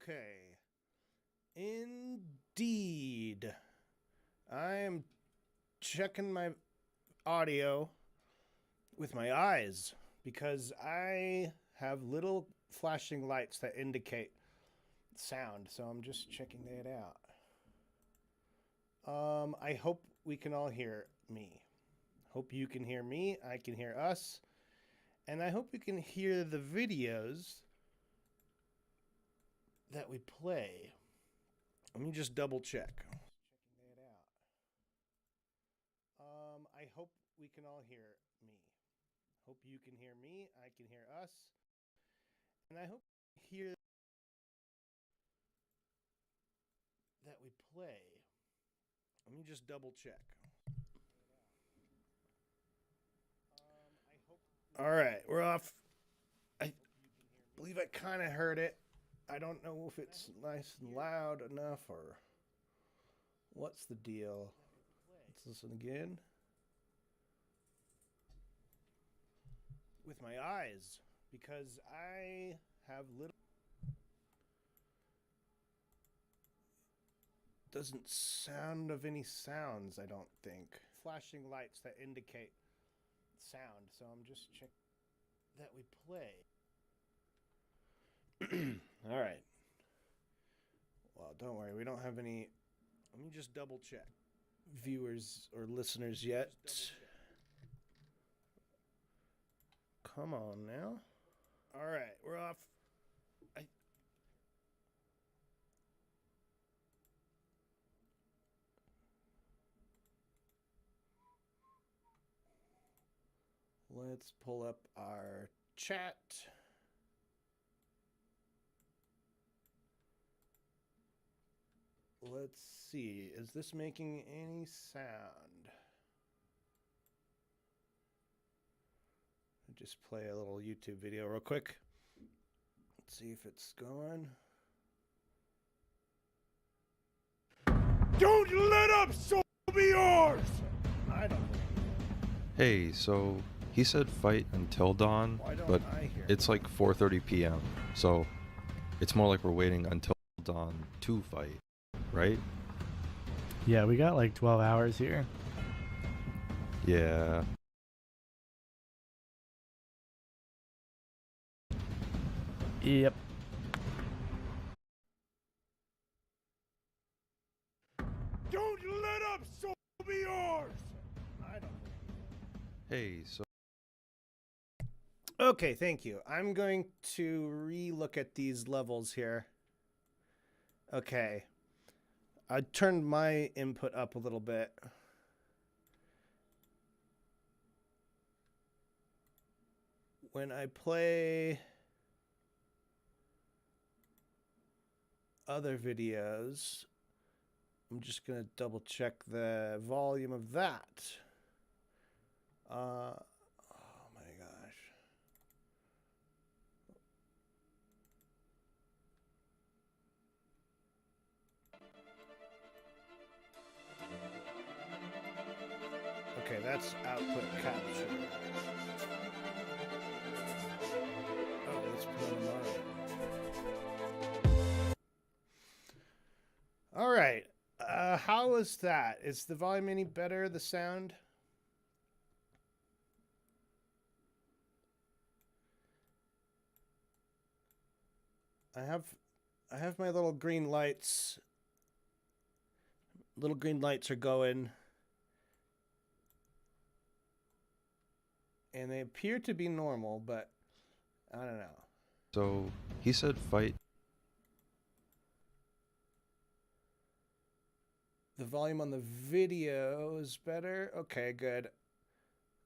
Okay. Indeed. I am checking my audio with my eyes because I have little flashing lights that indicate sound, so I'm just checking that out. I hope we can all hear me. Hope you can hear me, I can hear us, and I hope you can hear the videos that we play. Let me just double check. Checking that out. I hope we can all hear me. Hope you can hear me, I can hear us, and I hope you hear that we play. Let me just double check. All right, we're off. I believe I kind of heard it. I don't know if it's nice and loud enough or what's the deal. Let's listen again. With my eyes, because I have little. Doesn't sound of any sounds, I don't think. Flashing lights that indicate sound, so I'm just checking that we play. All right. Well, don't worry, we don't have any. Let me just double check. Viewers or listeners yet. Come on now. All right, we're off. Let's pull up our chat. Let's see. Is this making any sound? I'll just play a little YouTube video real quick. Let's see if it's going. Don't let up, so be yours! I don't know. Hey, so he said fight until dawn, but it's like 4:30 p.m. So it's more like we're waiting until dawn to fight, right? Yeah, we got like 12 hours here. Yeah. Yep. Don't let up, so be yours! I don't know. Hey, so Okay, thank you. I'm going to re-look at these levels here. Okay. I turned my input up a little bit. When I play other videos, I'm just going to double check the volume of that. Oh my gosh. Okay, that's output capture. Oh, let's put on mine. All right. How is that? Is the volume any better? The sound? I have my little green lights. Little green lights are going. And they appear to be normal, but I don't know. so he said fight. The volume on the video is better. Okay, good.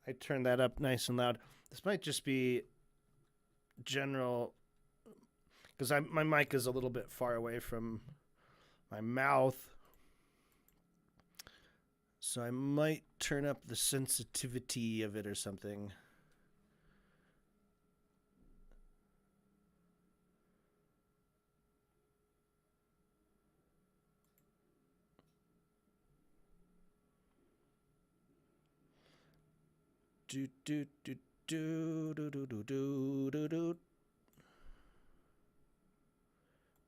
I turned that up nice and loud. This might just be general, because my mic is a little bit far away from my mouth. So I might turn up the sensitivity of it or something. Do do do do do do do do do.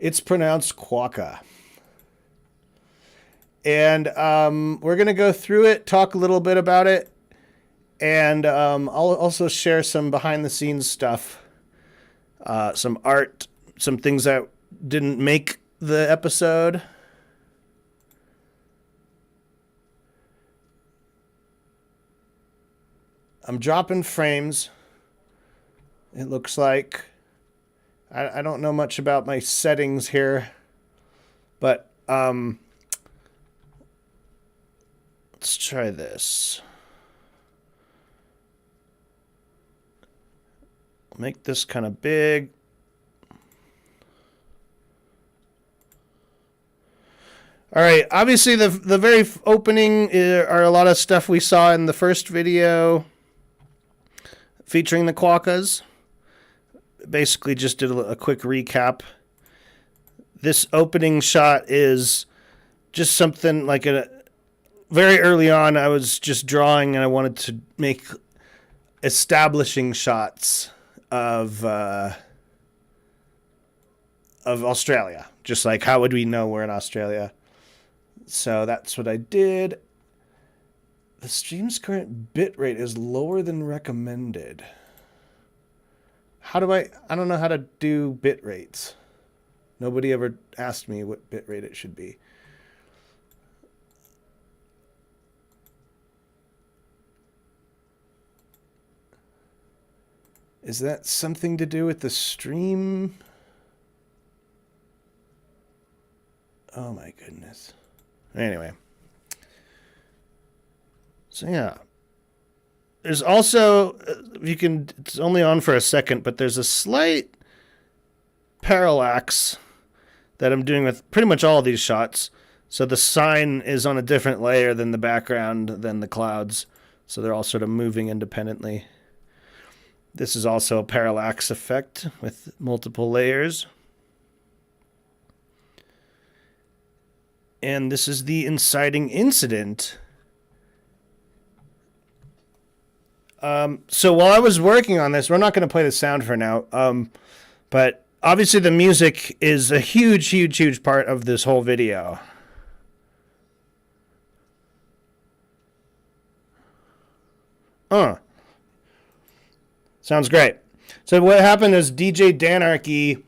It's pronounced Quokka. And we're going to go through it, talk a little bit about it, and I'll also share some behind-the-scenes stuff, some art, some things that didn't make the episode. I'm dropping frames. It looks like. I don't know much about my settings here, but let's try this. Make this kind of big. All right, obviously the very opening are a lot of stuff we saw in the first video featuring the Quokkas. Basically just did a quick recap. This opening shot is just something like very early on I was just drawing and I wanted to make establishing shots of Australia. Just like, how would we know we're in Australia? So that's what I did. The stream's current bitrate is lower than recommended. How do I don't know how to do bit rates. Nobody ever asked me what bit rate it should be. Is that something to do with the stream? Oh my goodness. Anyway. So yeah. There's also, it's only on for a second, but there's a slight parallax that I'm doing with pretty much all of these shots. So the sign is on a different layer than the background, than the clouds. So they're all sort of moving independently. This is also a parallax effect with multiple layers. And this is the inciting incident. So while I was working on this, we're not going to play the sound for now, but obviously the music is a huge, huge, huge part of this whole video. Sounds great. So what happened is DJ Danarchy,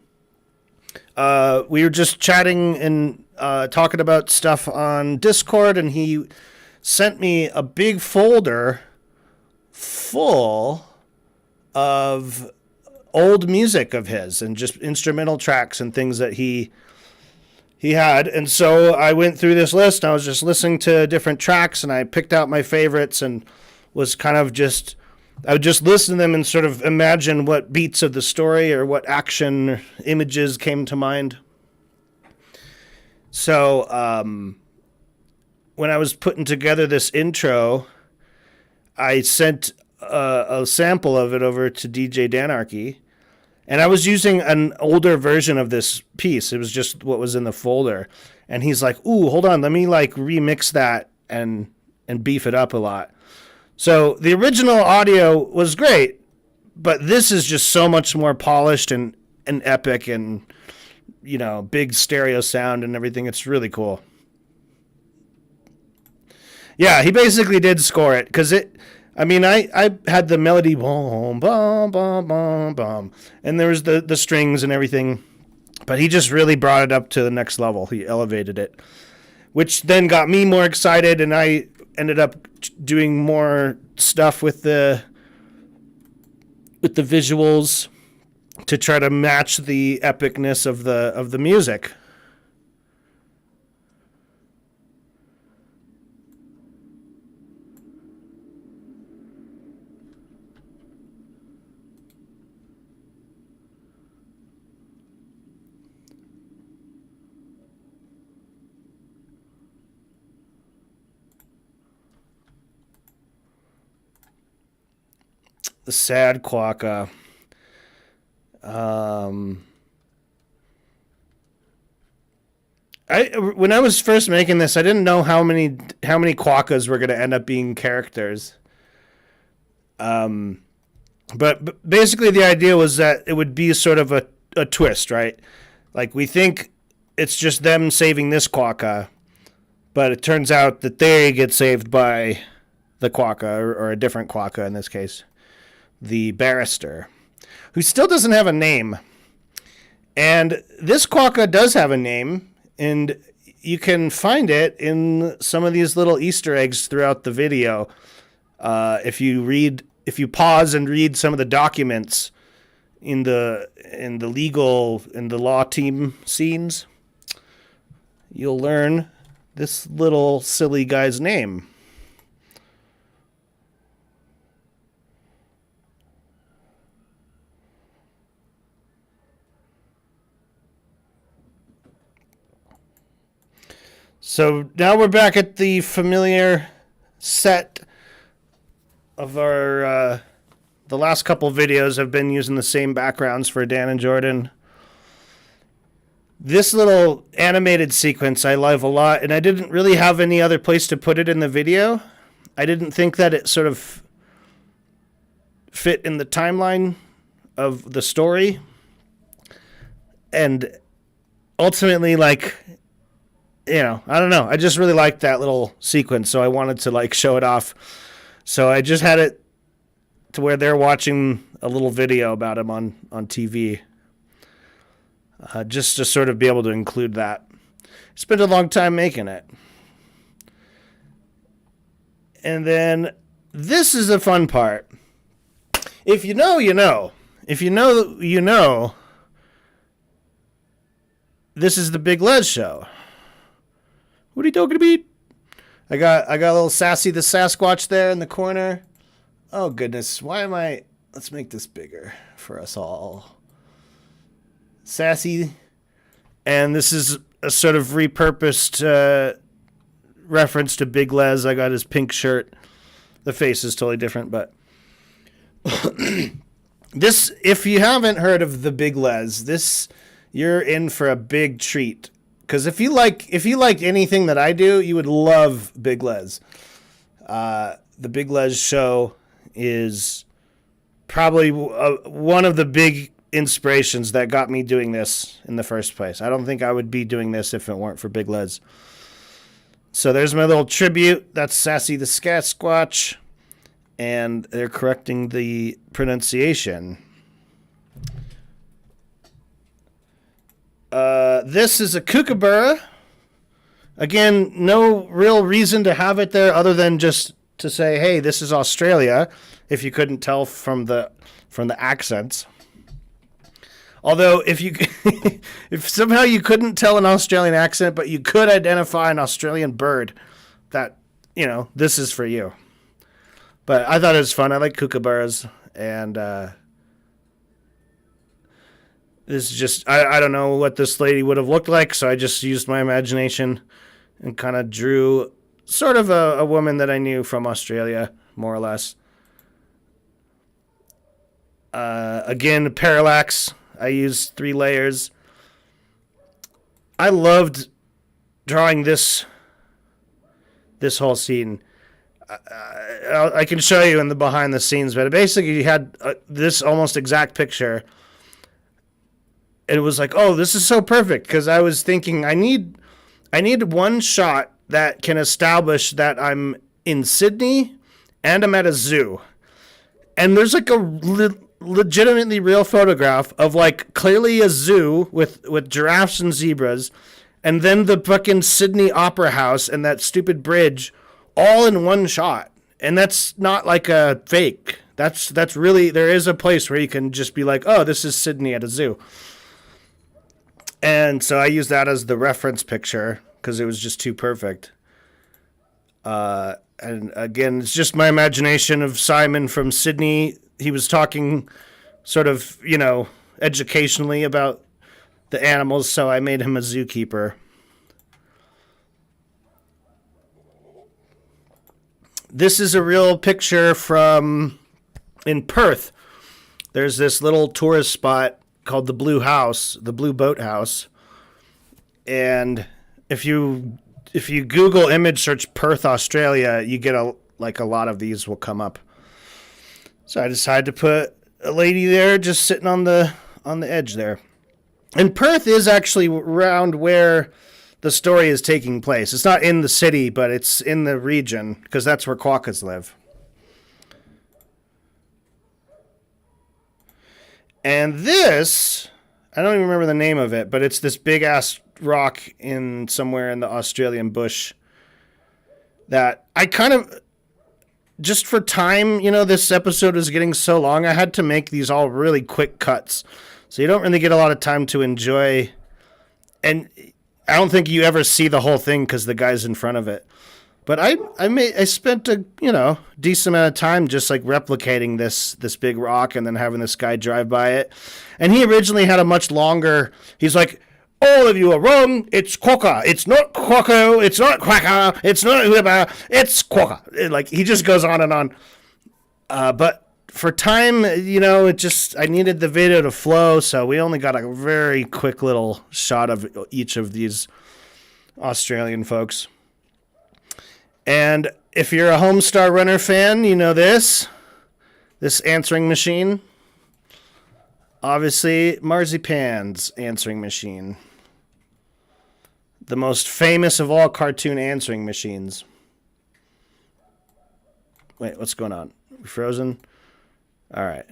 we were just chatting and talking about stuff on Discord, and he sent me a big folder full of old music of his and just instrumental tracks and things that he had. And so I went through this list. I was just listening to different tracks and I picked out my favorites and was kind of just, I would just listen to them and sort of imagine what beats of the story or what action images came to mind. So when I was putting together this intro, I sent a sample of it over to DJ Danarchy, and I was using an older version of this piece. It was just what was in the folder, and he's like, "Ooh, hold on, let me like remix that and beef it up a lot." So the original audio was great, but this is just so much more polished and epic, and you know, big stereo sound and everything. It's really cool. Yeah, he basically did score it because I had the melody, boom, boom, boom, boom, boom, and there was the strings and everything, but he just really brought it up to the next level. He elevated it, which then got me more excited, and I ended up doing more stuff with the visuals to try to match the epicness of the music. The sad Quokka. When I was first making this, I didn't know how many Quokkas were going to end up being characters. But basically the idea was that it would be sort of a twist, right? Like, we think it's just them saving this quokka, but it turns out that they get saved by the quokka, or a different quokka in this case, the barrister, who still doesn't have a name. And this quokka does have a name, and you can find it in some of these little Easter eggs throughout the video. If you pause and read some of the documents in the law team scenes, you'll learn this little silly guy's name. So now we're back at the familiar set of our, the last couple videos have been using the same backgrounds for Dan and Jordan. This little animated sequence I love a lot, and I didn't really have any other place to put it in the video. I didn't think that it sort of fit in the timeline of the story. And ultimately, like, you know, I don't know. I just really liked that little sequence, so I wanted to, like, show it off. So I just had it to where they're watching a little video about him on TV. Just to sort of be able to include that. Spent a long time making it. And then this is the fun part. If you know, you know. If you know, you know. This is the Big Les show. What are you talking about? I got a little Sassy the Sasquatch there in the corner. Oh goodness, why am I? Let's make this bigger for us all. Sassy, and this is a sort of repurposed reference to Big Les. I got his pink shirt. The face is totally different, but this, if you haven't heard of the Big Les, this, you're in for a big treat. Because if you like anything that I do, you would love Big Les. The Big Les show is probably one of the big inspirations that got me doing this in the first place. I don't think I would be doing this if it weren't for Big Les. So there's my little tribute. That's Sassy the Sasquatch. And they're correcting the pronunciation. This is a kookaburra. Again, no real reason to have it there other than just to say, hey, this is Australia, if you couldn't tell from the accents. Although if somehow you couldn't tell an Australian accent, but you could identify an Australian bird, that, you know, this is for you. But I thought it was fun. I like kookaburras, and this is just, I don't know what this lady would have looked like, so I just used my imagination and kind of drew sort of a woman that I knew from Australia, more or less. Again, parallax. I used 3 layers. I loved drawing this whole scene. I can show you in the behind the scenes, but basically you had this almost exact picture. And it was like, oh, this is so perfect, because I was thinking I need one shot that can establish that I'm in Sydney and I'm at a zoo. And there's like a legitimately real photograph of like clearly a zoo with giraffes and zebras, and then the fucking Sydney Opera House and that stupid bridge all in one shot. And that's not like a fake. That's really, there is a place where you can just be like, oh, this is Sydney at a zoo. And so I used that as the reference picture because it was just too perfect. And again, it's just my imagination of Simon from Sydney. He was talking sort of, you know, educationally about the animals, so I made him a zookeeper. This is a real picture from in Perth. There's this little tourist spot called the Blue House, the Blue Boat House. And if you Google image search Perth, Australia, you get a lot of these will come up. So I decided to put a lady there just sitting on the edge there. And Perth is actually around where the story is taking place. It's not in the city, but it's in the region, because that's where Quokkas live. And this, I don't even remember the name of it, but it's this big ass rock in somewhere in the Australian bush that I kind of, just for time, this episode was getting so long, I had to make these all really quick cuts. So you don't really get a lot of time to enjoy. And I don't think you ever see the whole thing because the guy's in front of it. But I spent a decent amount of time just like replicating this big rock and then having this guy drive by it. And he originally had a much longer. He's like, all of you are wrong. It's Quokka. It's not Quokko. It's not Quacker. It's not whoever. It's Quokka. Like he just goes on and on. But for time, it just I needed the video to flow, so we only got a very quick little shot of each of these Australian folks. And if you're a Homestar Runner fan, you know this answering machine. Obviously, Marzipan's answering machine. The most famous of all cartoon answering machines. Wait, what's going on? We frozen? All right.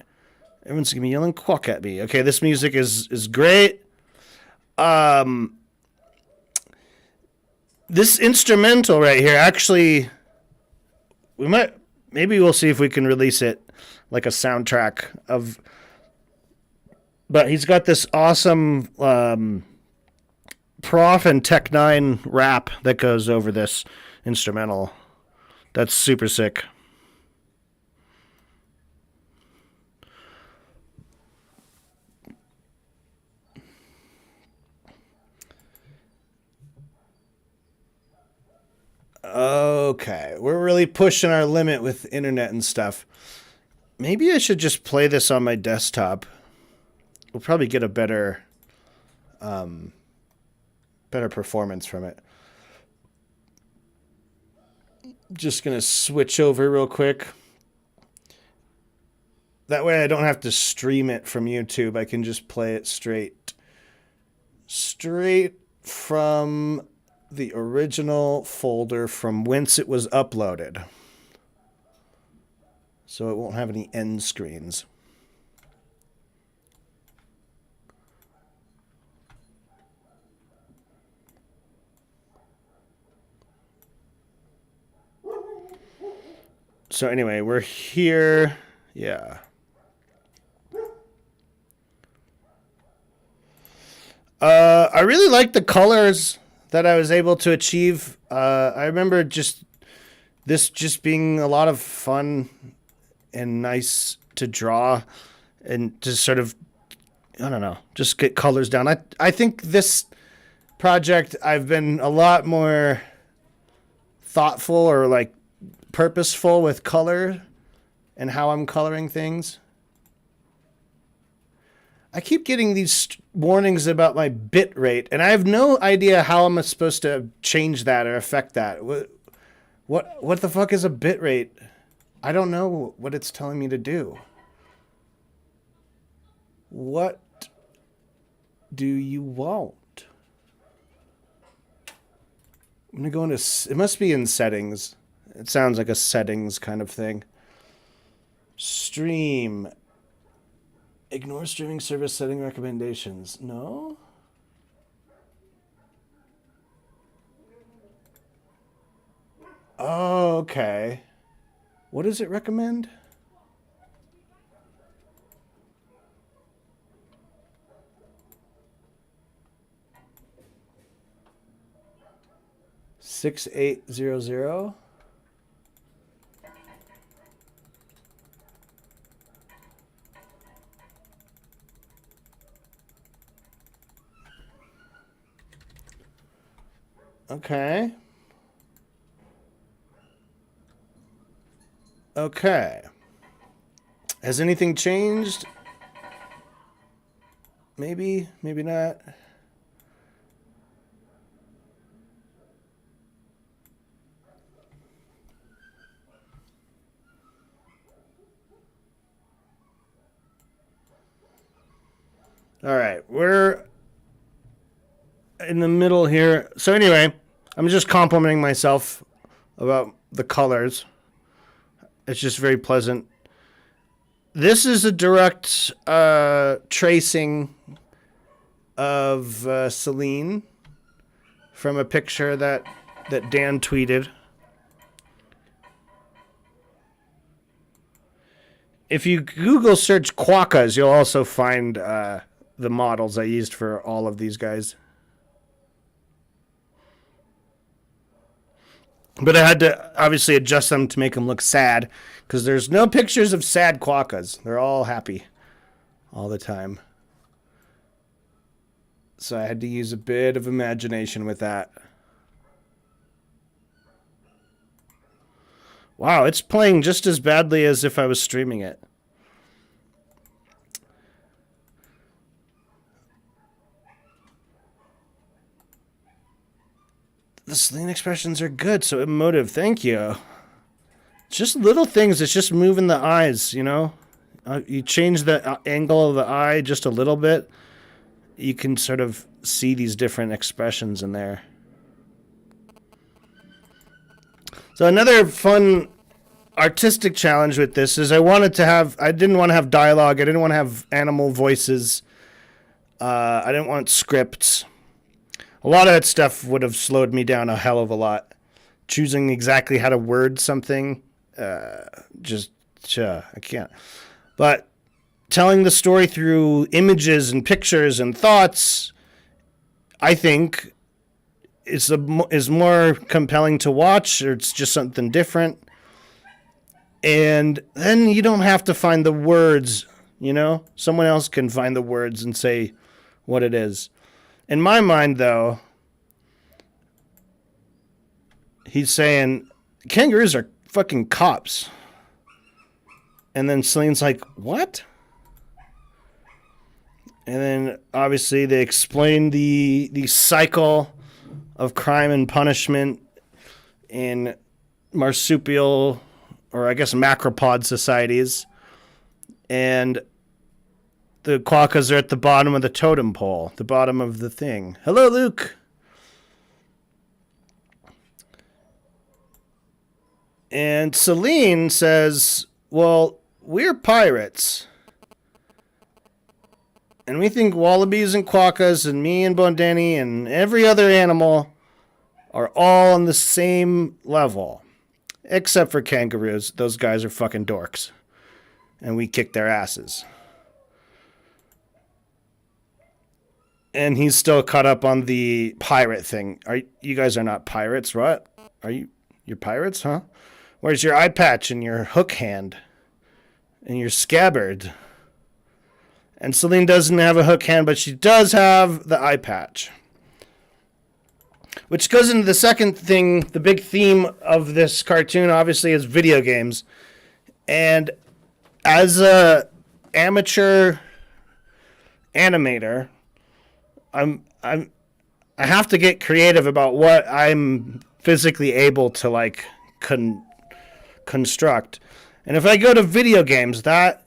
Everyone's going to be yelling quack at me. Okay, this music is great. This instrumental right here, actually, maybe we'll see if we can release it like a soundtrack of, but he's got this awesome Prof and Tech 9 rap that goes over this instrumental. That's super sick. Okay, we're really pushing our limit with internet and stuff. Maybe I should just play this on my desktop. We'll probably get a better performance from it. Just gonna switch over real quick. That way I don't have to stream it from YouTube. I can just play it straight from the original folder from whence it was uploaded. So it won't have any end screens. So anyway, we're here. Yeah. I really like the colors that I was able to achieve. I remember this being a lot of fun and nice to draw and just sort of, I don't know, just get colors down. I think this project, I've been a lot more thoughtful or like purposeful with color and how I'm coloring things. I keep getting these warnings about my bit rate, and I have no idea how I'm supposed to change that or affect that. What the fuck is a bit rate? I don't know what it's telling me to do. What do you want? I'm going to go into... It must be in settings. It sounds like a settings kind of thing. Stream... Ignore streaming service setting recommendations. No? Oh, okay. What does it recommend? $6800. Okay. Okay. Has anything changed? Maybe, maybe not. All right, we're in the middle here. So anyway, I'm just complimenting myself about the colors. It's just very pleasant. This is a direct tracing of Celine from a picture that Dan tweeted. If you Google search Quokkas, you'll also find the models I used for all of these guys. But I had to obviously adjust them to make them look sad, because there's no pictures of sad Quokkas. They're all happy all the time. So I had to use a bit of imagination with that. Wow, it's playing just as badly as if I was streaming it. The Celine expressions are good, so emotive. Thank you. It's just little things. It's just moving the eyes, you know? You change the angle of the eye just a little bit. You can sort of see these different expressions in there. So another fun artistic challenge with this is I didn't want to have dialogue. I didn't want to have animal voices. I didn't want scripts. A lot of that stuff would have slowed me down a hell of a lot. Choosing exactly how to word something, I can't. But telling the story through images and pictures and thoughts, I think, is more compelling to watch, or it's just something different. And then you don't have to find the words, you know? Someone else can find the words and say what it is. In my mind, though, he's saying, kangaroos are fucking cops. And then Celine's like, what? And then, obviously, they explain the cycle of crime and punishment in marsupial, or I guess macropod societies. And the quokkas are at the bottom of the totem pole, the bottom of the thing. Hello, Luke. And Celine says, well, we're pirates. And we think wallabies and quokkas and me and Bondeni and every other animal are all on the same level. Except for kangaroos. Those guys are fucking dorks. And we kick their asses. And he's still caught up on the pirate thing. You guys are not pirates, what? You're pirates, huh? Where's your eye patch and your hook hand? And your scabbard? And Celine doesn't have a hook hand, but she does have the eye patch. Which goes into the second thing, the big theme of this cartoon, obviously, is video games. And as a amateur animator, I have to get creative about what I'm physically able to like construct. And if I go to video games, that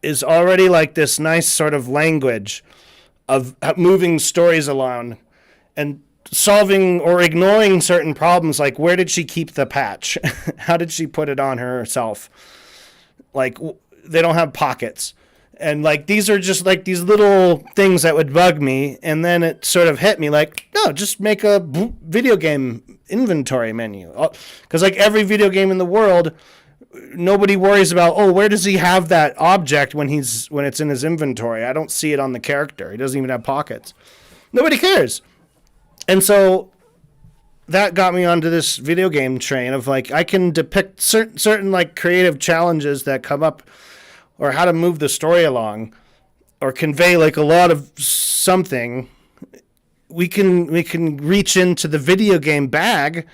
is already like this nice sort of language of moving stories along and solving or ignoring certain problems, like where did she keep the patch? How did she put it on herself? Like, they don't have pockets. And like, these are just like these little things that would bug me. And then it sort of hit me like, no, just make a video game inventory menu. Because like every video game in the world, nobody worries about, oh, where does he have that object when it's in his inventory? I don't see it on the character. He doesn't even have pockets. Nobody cares. And so that got me onto this video game train of like, I can depict certain like creative challenges that come up, or how to move the story along, or convey like a lot of something. We can reach into the video game bag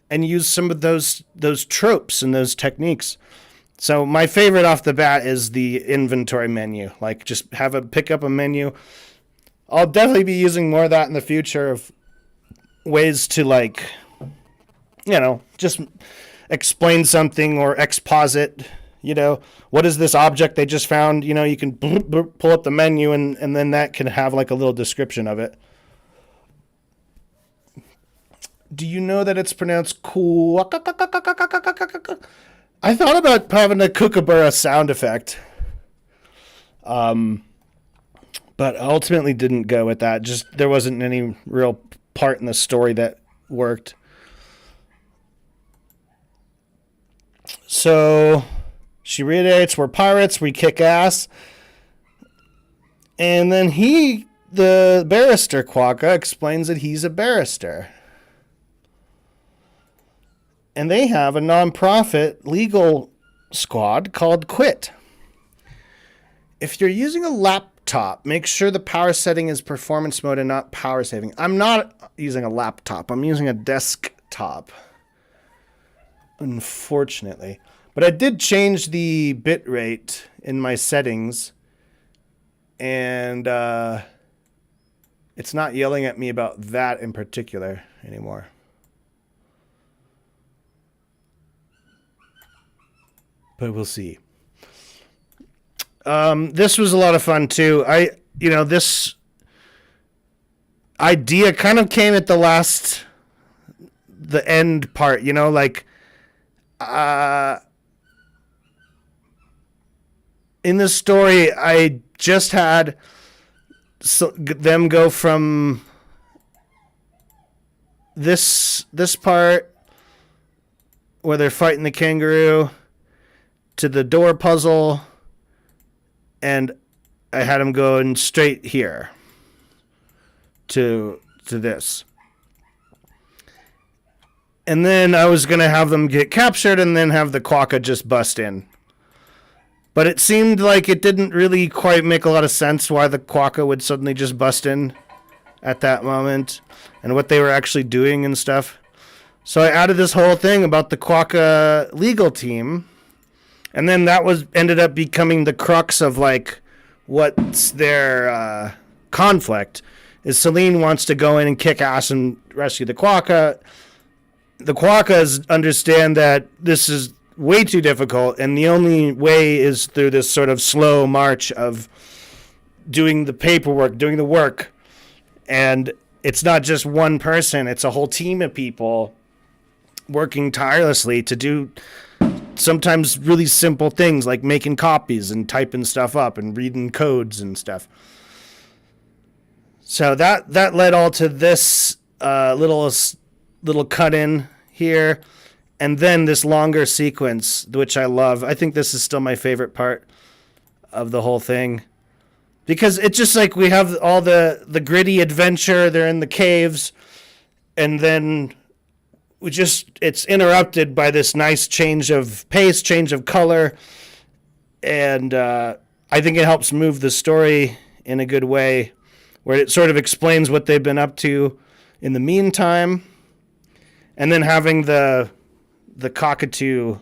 and use some of those tropes and those techniques. So my favorite off the bat is the inventory menu. Like, just pick up a menu. I'll definitely be using more of that in the future, of ways to, like, you know, just explain something or exposit, you know, what is this object they just found? You know, you can pull up the menu and then that can have like a little description of it. Do you know that it's pronounced Quokka? I thought about having a kookaburra sound effect. But ultimately didn't go with that. Just there wasn't any real part in the story that worked. So she reiterates, we're pirates, we kick ass. And then the barrister Quokka, explains that he's a barrister. And they have a nonprofit legal squad called Quit. If you're using a laptop, make sure the power setting is performance mode and not power saving. I'm not using a laptop. I'm using a desktop, unfortunately. But I did change the bit rate in my settings, and it's not yelling at me about that in particular anymore. But we'll see. This was a lot of fun too. This idea kind of came at the end part, in this story, I just had them go from this part where they're fighting the kangaroo to the door puzzle, and I had them going straight here to this. And then I was going to have them get captured and then have the Quokka just bust in. But it seemed like it didn't really quite make a lot of sense why the Quokka would suddenly just bust in at that moment and what they were actually doing and stuff. So I added this whole thing about the Quokka legal team. And then that ended up becoming the crux of what's their conflict. Is Celine wants to go in and kick ass and rescue the Quokka. The Quokkas understand that this is way too difficult, and the only way is through this sort of slow march of doing the paperwork, doing the work. And it's not just one person, it's a whole team of people working tirelessly to do sometimes really simple things like making copies and typing stuff up and reading codes and stuff. So that led all to this little cut in here, and then this longer sequence, which I love. I think this is still my favorite part of the whole thing, because it's just we have all the gritty adventure. They're in the caves, and then it's interrupted by this nice change of pace, change of color, and I think it helps move the story in a good way, where it sort of explains what they've been up to in the meantime, and then having the cockatoo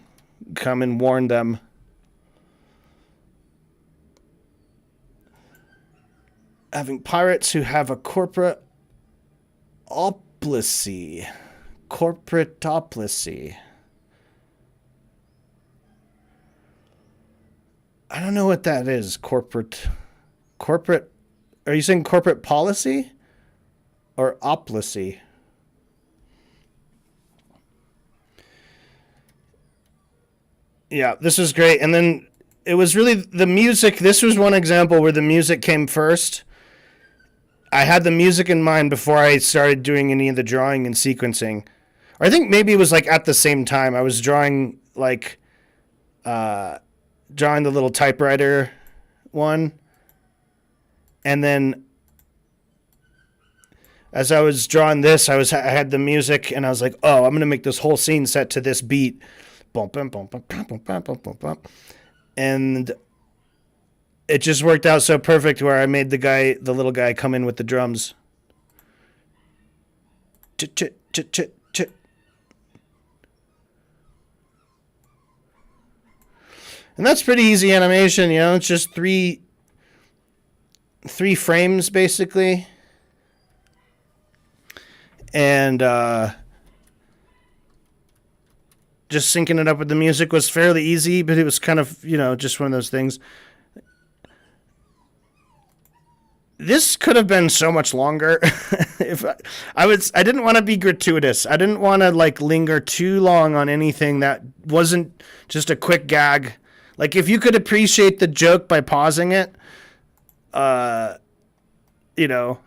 come and warn them. Having pirates who have a corporatoplasy. I don't know what that is. Corporate. Are you saying corporate policy or oplasy? Yeah, this was great. And then it was really the music. This was one example where the music came first. I had the music in mind before I started doing any of the drawing and sequencing. Or I think maybe it was at the same time. I was drawing drawing the little typewriter one. And then as I was drawing this, I had the music, and I was like, oh, I'm going to make this whole scene set to this beat. And it just worked out so perfect where I made the little guy come in with the drums. Chit, chit, chit, chit, chit. And that's pretty easy animation, it's just three frames basically. And just syncing it up with the music was fairly easy, but it was kind of, just one of those things. this could have been so much longer. If I didn't want to be gratuitous. I didn't want to like linger too long on anything that wasn't just a quick gag. Like if you could appreciate the joke by pausing it, you know,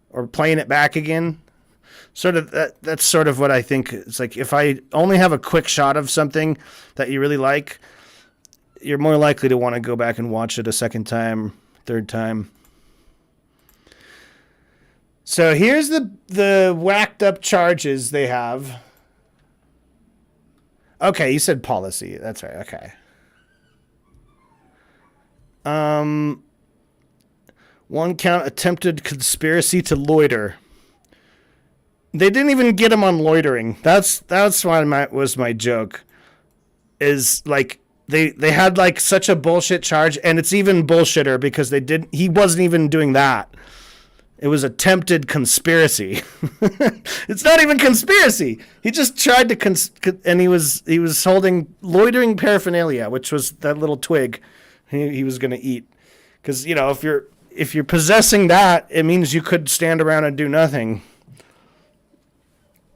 or playing it back again. Sort of that's sort of what I think. It's like if I only have a quick shot of something that you really like, you're more likely to want to go back and watch it a second time, third time. So here's the whacked up charges they have. Okay, you said policy. That's right. Okay. One count attempted conspiracy to loiter. They didn't even get him on loitering. That's why was my joke. Is like they had like such a bullshit charge, and it's even bullshitter because he wasn't even doing that. It was attempted conspiracy. It's not even conspiracy. He just tried to and he was holding loitering paraphernalia, which was that little twig he was going to eat. Because you know if you're possessing that, it means you could stand around and do nothing.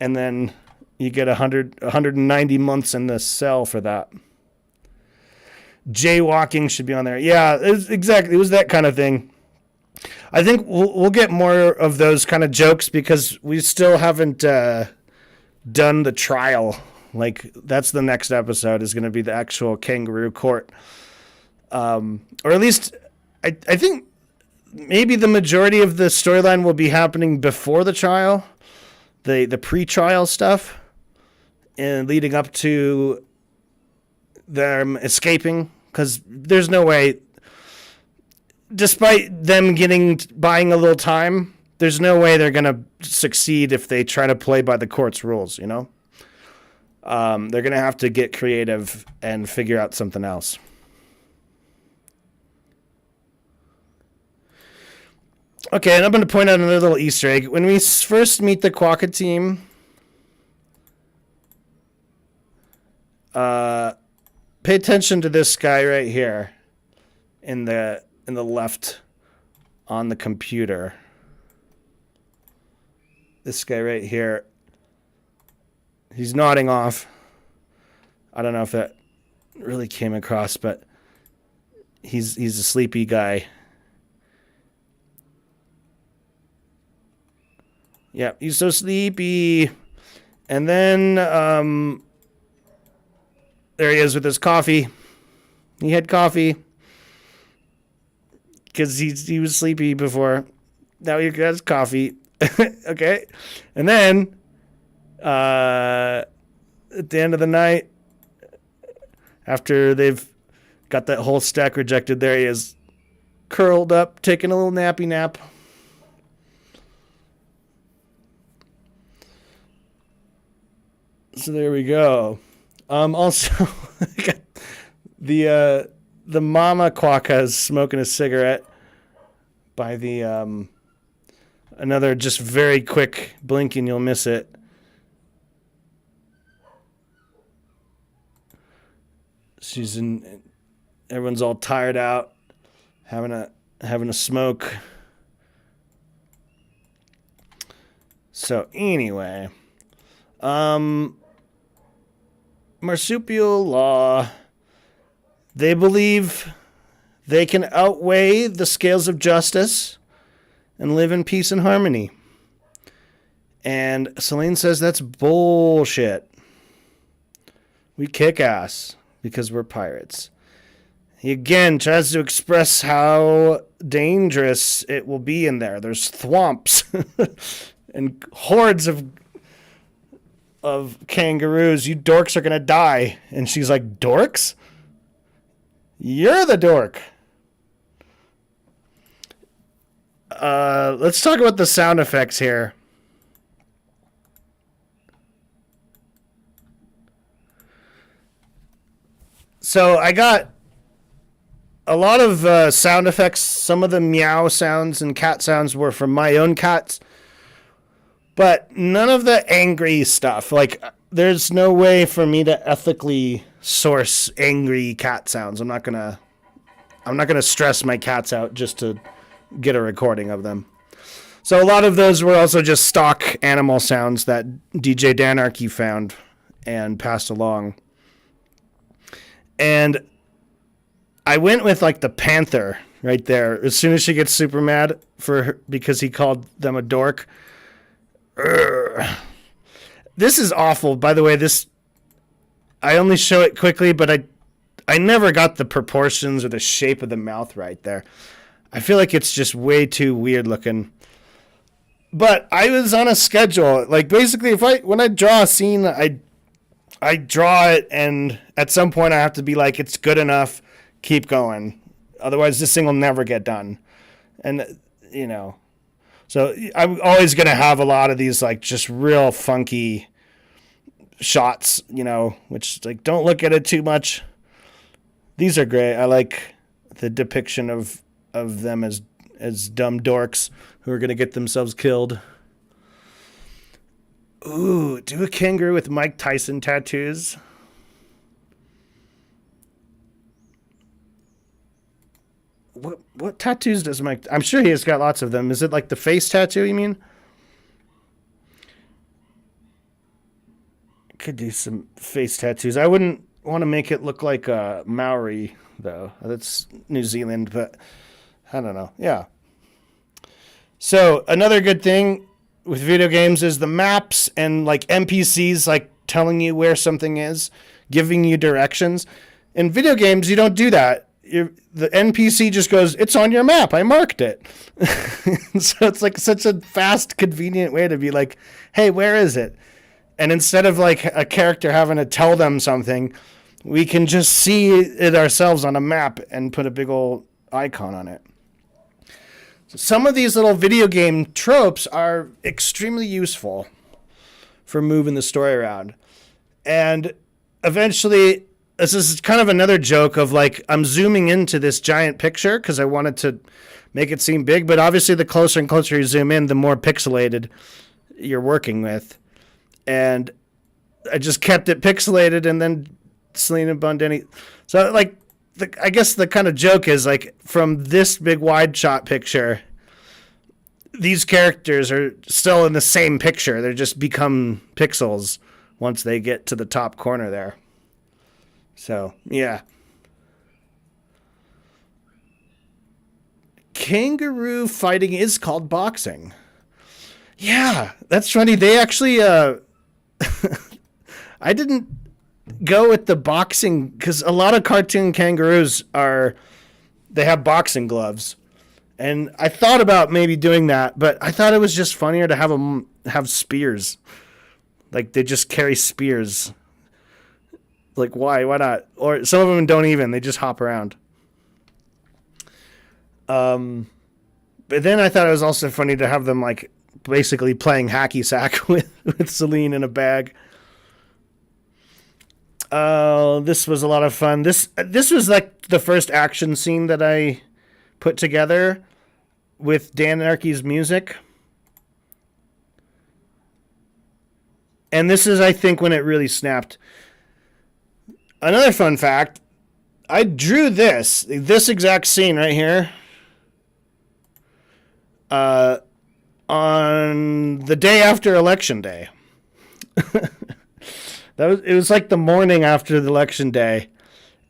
And then you get 190 months in the cell for that. Jaywalking should be on there. Yeah, exactly. It was that kind of thing. I think we'll get more of those kind of jokes because we still haven't done the trial. Like that's the next episode is going to be the actual kangaroo court. Or at least I think maybe the majority of the storyline will be happening before the trial. The pre-trial stuff and leading up to them escaping, because there's no way, despite them buying a little time, there's no way they're going to succeed if they try to play by the court's rules, you know? They're going to have to get creative and figure out something else. Okay, and I'm going to point out another little Easter egg. When we first meet the Quokka team, pay attention to this guy right here in the left on the computer. This guy right here. He's nodding off. I don't know if that really came across, but he's a sleepy guy. Yeah, he's so sleepy. And then there he is with his coffee. He had coffee because he was sleepy before. Now he has coffee. Okay. And then at the end of the night, after they've got that whole stack rejected, there he is curled up, taking a little nappy nap. So there we go. Also, the mama Quokka is smoking a cigarette by the another just very quick blink and you'll miss it. Everyone's all tired out, having a smoke. So anyway, marsupial law. They believe they can outweigh the scales of justice and live in peace and harmony. And Celine says that's bullshit. We kick ass because we're pirates. He again tries to express how dangerous it will be in there. There's thwomps and hordes of kangaroos. You dorks are going to die. And she's like, dorks? You're the dork. Let's talk about the sound effects here. So I got a lot of sound effects. Some of the meow sounds and cat sounds were from my own cats. But none of the angry stuff. Like, there's no way for me to ethically source angry cat sounds. I'm not gonna stress my cats out just to get a recording of them. So a lot of those were also just stock animal sounds that DJ Danarchy found and passed along. And I went with like the panther right there. As soon as she gets super mad because he called them a dork. Urgh. This is awful. By the way, I only show it quickly, but I never got the proportions or the shape of the mouth right there. I feel like it's just way too weird looking. But I was on a schedule. Like basically when I draw a scene, I draw it, and at some point I have to be like, it's good enough, keep going. Otherwise this thing will never get done. And so I'm always going to have a lot of these like just real funky shots, which like don't look at it too much. These are great. I like the depiction of them as dumb dorks who are going to get themselves killed. Ooh, do a kangaroo with Mike Tyson tattoos. What tattoos does Mike... I'm sure he has got lots of them. Is it like the face tattoo, you mean? Could do some face tattoos. I wouldn't want to make it look like a Maori, though. That's New Zealand, but I don't know. Yeah. So another good thing with video games is the maps and like NPCs like telling you where something is, giving you directions. In video games, you don't do that. The NPC just goes, it's on your map. I marked it. So it's like such a fast, convenient way to be like, hey, where is it? And instead of like a character having to tell them something, we can just see it ourselves on a map and put a big old icon on it. So some of these little video game tropes are extremely useful for moving the story around. And eventually, this is kind of another joke of like, I'm zooming into this giant picture because I wanted to make it seem big, but obviously the closer and closer you zoom in, the more pixelated you're working with. And I just kept it pixelated, and then Selena Bundini. So like, I guess the kind of joke is like, from this big wide shot picture, these characters are still in the same picture. They're just become pixels once they get to the top corner there. So, yeah. Kangaroo fighting is called boxing. Yeah, that's funny. They actually, I didn't go with the boxing because a lot of cartoon kangaroos they have boxing gloves. And I thought about maybe doing that, but I thought it was just funnier to have them have spears. Like they just carry spears. Like why? Why not? Or some of them don't even. They just hop around. But then I thought it was also funny to have them like basically playing hacky sack with Celine in a bag. This was a lot of fun. This was like the first action scene that I put together with Dan Arky's music. And this is, I think, when it really snapped. Another fun fact, I drew this exact scene right here on the day after Election Day. It was like the morning after the Election Day.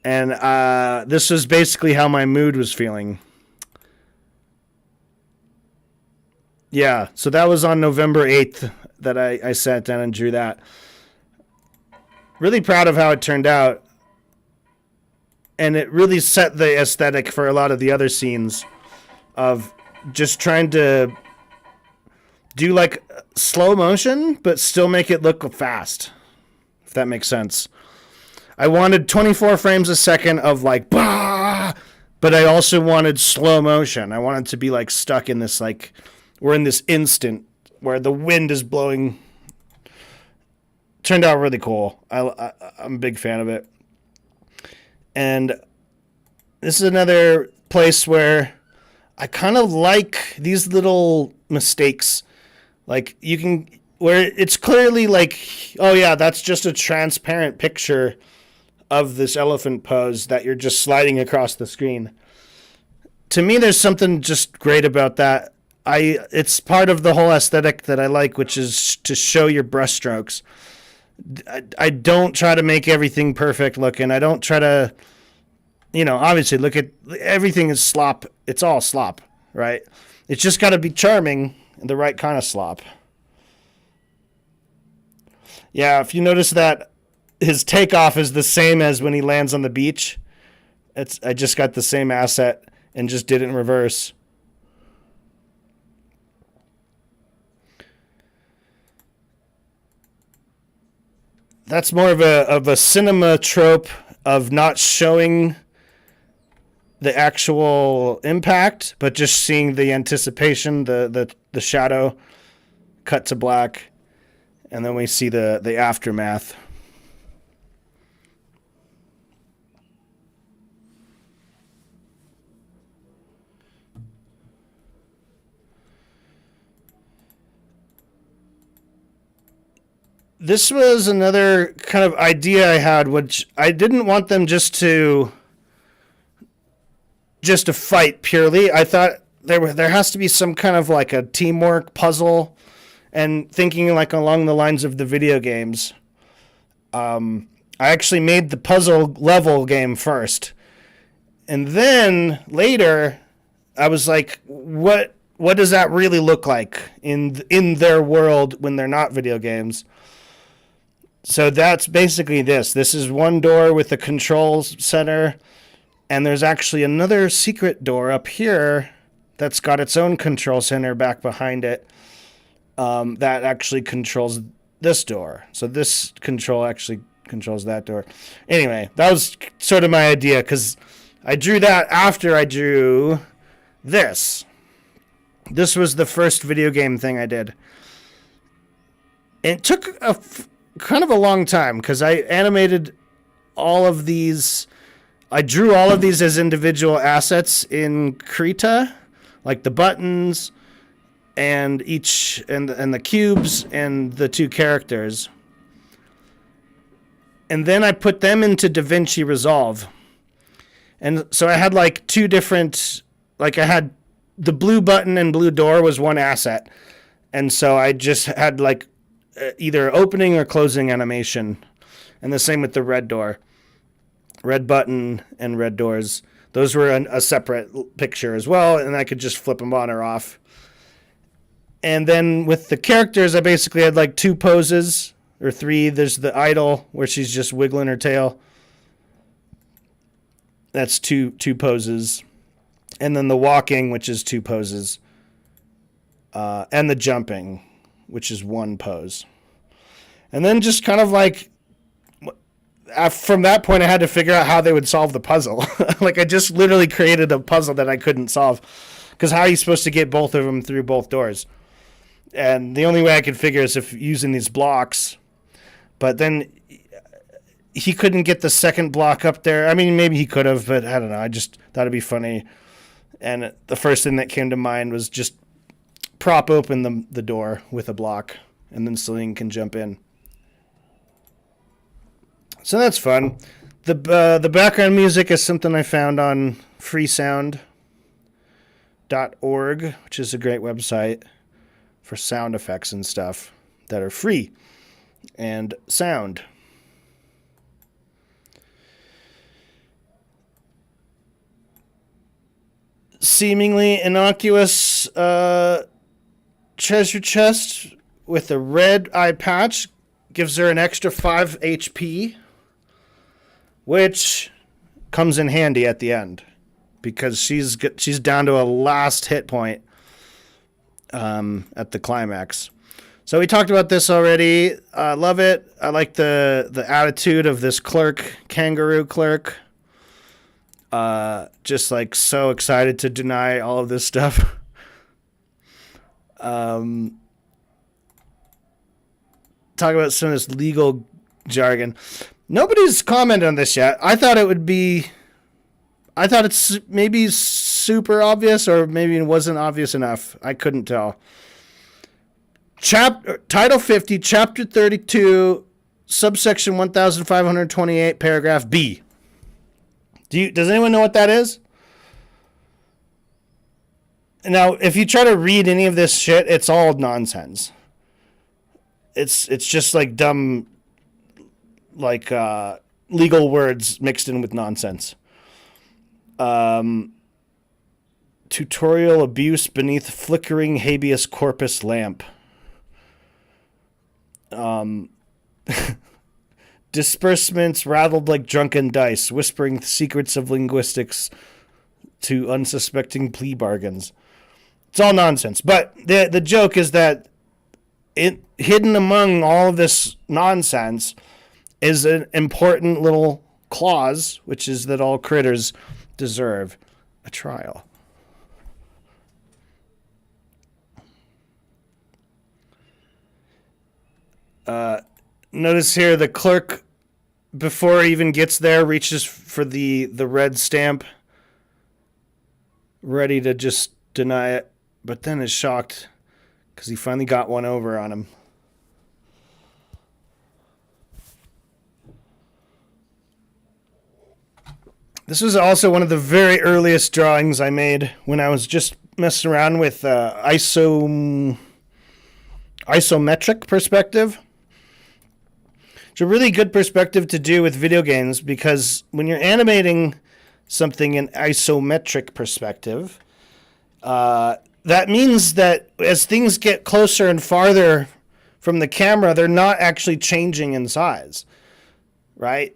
And this was basically how my mood was feeling. Yeah, so that was on November 8th that I sat down and drew that. Really proud of how it turned out. And it really set the aesthetic for a lot of the other scenes of just trying to do like slow motion, but still make it look fast, if that makes sense. I wanted 24 frames a second of like, bah! But I also wanted slow motion. I wanted to be like stuck in this, like, we're in this instant where the wind is blowing. Turned out really cool. I'm a big fan of it. And this is another place where I kind of like these little mistakes. Like where it's clearly like, oh yeah, that's just a transparent picture of this elephant pose that you're just sliding across the screen. to me, there's something just great about that. It's part of the whole aesthetic that I like, which is to show your brushstrokes. I don't try to make everything perfect looking. I don't try to, obviously look at everything is slop. It's all slop, right? It's just got to be charming and the right kind of slop. Yeah, if you notice that his takeoff is the same as when he lands on the beach. I just got the same asset and just did it in reverse. That's more of a cinema trope of not showing the actual impact, but just seeing the anticipation, the shadow cut to black, and then we see the aftermath. This was another kind of idea I had, which I didn't want them just to fight purely. I thought there has to be some kind of like a teamwork puzzle, and thinking like along the lines of the video games. I actually made the puzzle level game first, and then later I was like, what does that really look like in their world when they're not video games? So that's basically this. This is one door with a control center, and there's actually another secret door up here that's got its own control center back behind it, that actually controls this door. So this control actually controls that door. Anyway, that was sort of my idea, because I drew that after I drew this. This was the first video game thing I did. It took kind of a long time, because I animated all of these. I drew all of these as individual assets in Krita, like the buttons and and the cubes and the two characters. And then I put them into DaVinci Resolve. And so I had like two different, like I had the blue button and blue door was one asset. And so I just had like either opening or closing animation. And the same with the red door. Red button and red doors. Those were a separate picture as well, and I could just flip them on or off. And then with the characters, I basically had like two poses, or three. There's the idle, where she's just wiggling her tail. That's two poses. And then the walking, which is two poses. And the jumping, which is one pose. And then just kind of like, from that point, I had to figure out how they would solve the puzzle. Like, I just literally created a puzzle that I couldn't solve. Because how are you supposed to get both of them through both doors? And the only way I could figure is if using these blocks. But then he couldn't get the second block up there. I mean, maybe he could have, but I don't know. I just thought it'd be funny. And the first thing that came to mind was just prop open the door with a block, and then Celine can jump in. So that's fun. The background music is something I found on freesound.org, which is a great website for sound effects and stuff that are free and sound. Seemingly innocuous treasure chest with a red eye patch gives her an extra 5 HP, which comes in handy at the end because she's down to a last hit point at the climax. So we talked about this already. I love it. I like the attitude of this clerk, kangaroo clerk. Just like so excited to deny all of this stuff. Talk about some of this legal jargon. Nobody's commented on this yet. I thought it's maybe super obvious, or maybe it wasn't obvious enough. I couldn't tell. Title 50, Chapter 32, subsection 1528, paragraph B. Does anyone know what that is? Now, if you try to read any of this shit, it's all nonsense. It's just like dumb, like legal words mixed in with nonsense. Tutorial abuse beneath flickering habeas corpus lamp. Disbursements rattled like drunken dice, whispering secrets of linguistics to unsuspecting plea bargains. It's all nonsense. But the joke is that hidden among all of this nonsense is an important little clause, which is that all critters deserve a trial. Notice here the clerk, before he even gets there, reaches for the red stamp, ready to just deny it, but then is shocked because he finally got one over on him. This was also one of the very earliest drawings I made when I was just messing around with isometric perspective. It's a really good perspective to do with video games because when you're animating something in isometric perspective, that means that as things get closer and farther from the camera, they're not actually changing in size, right?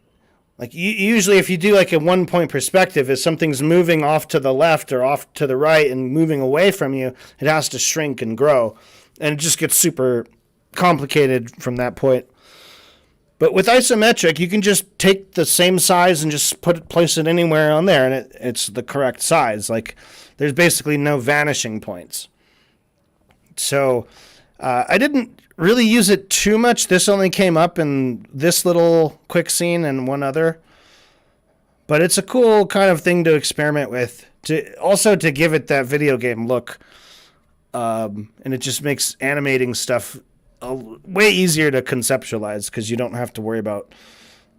Like usually if you do like a 1 point perspective, if something's moving off to the left or off to the right and moving away from you, it has to shrink and grow. And it just gets super complicated from that point. But with isometric, you can just take the same size and just place it anywhere on there, and it's the correct size. Like, there's basically no vanishing points. So, I didn't really use it too much. This only came up in this little quick scene and one other. But it's a cool kind of thing to experiment with. To give it that video game look. And it just makes animating stuff way easier to conceptualize because you don't have to worry about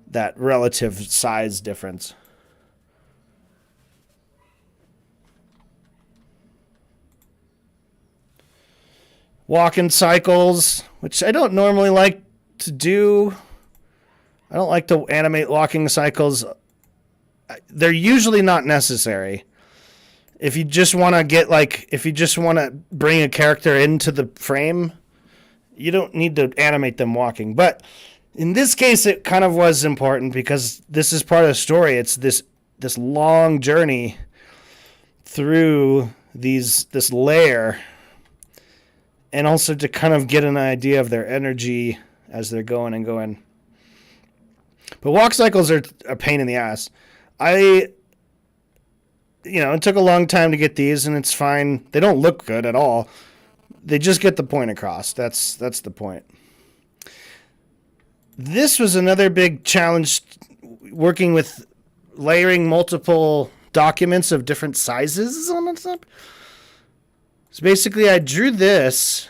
that relative size difference. Walking cycles, which I don't normally like to do. I don't like to animate walking cycles. They're usually not necessary. If you just want to bring a character into the frame, you don't need to animate them walking. But in this case, it kind of was important because this is part of the story. It's this long journey through this layer, and also to kind of get an idea of their energy as they're going and going. But walk cycles are a pain in the ass. It took a long time to get these, and it's fine. They don't look good at all. They just get the point across. That's the point. This was another big challenge, working with layering multiple documents of different sizes on the top. So basically, I drew this,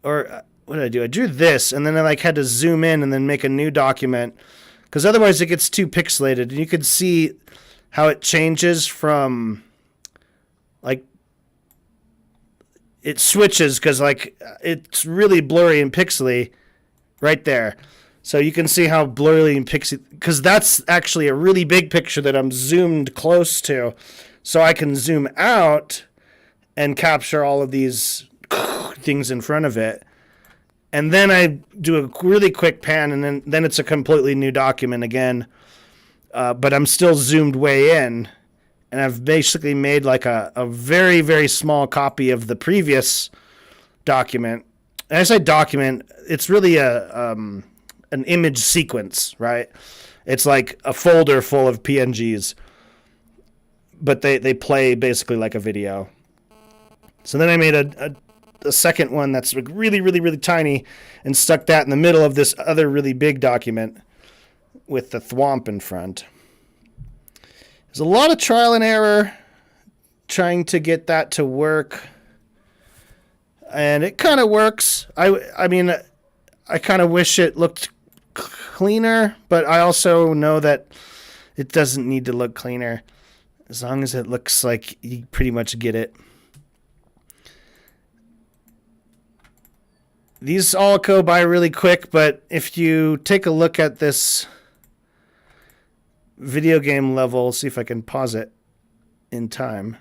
or what did I do? I drew this, and then I had to zoom in and then make a new document, because otherwise it gets too pixelated. And you could see how it changes from, it switches because it's really blurry and pixely right there. So you can see how blurry and pixely, because that's actually a really big picture that I'm zoomed close to. So I can zoom out and capture all of these things in front of it. And then I do a really quick pan, and then it's a completely new document again. But I'm still zoomed way in. And I've basically made a very, very small copy of the previous document. And I say document, it's really an image sequence, right? It's like a folder full of PNGs. But they play basically like a video. So then I made a second one that's really, really, really tiny and stuck that in the middle of this other really big document with the thwomp in front. There's a lot of trial and error trying to get that to work. And it kind of works. I mean, I kind of wish it looked cleaner, but I also know that it doesn't need to look cleaner. As long as it looks like you pretty much get it. These all go by really quick, but if you take a look at this video game level, see if I can pause it in time.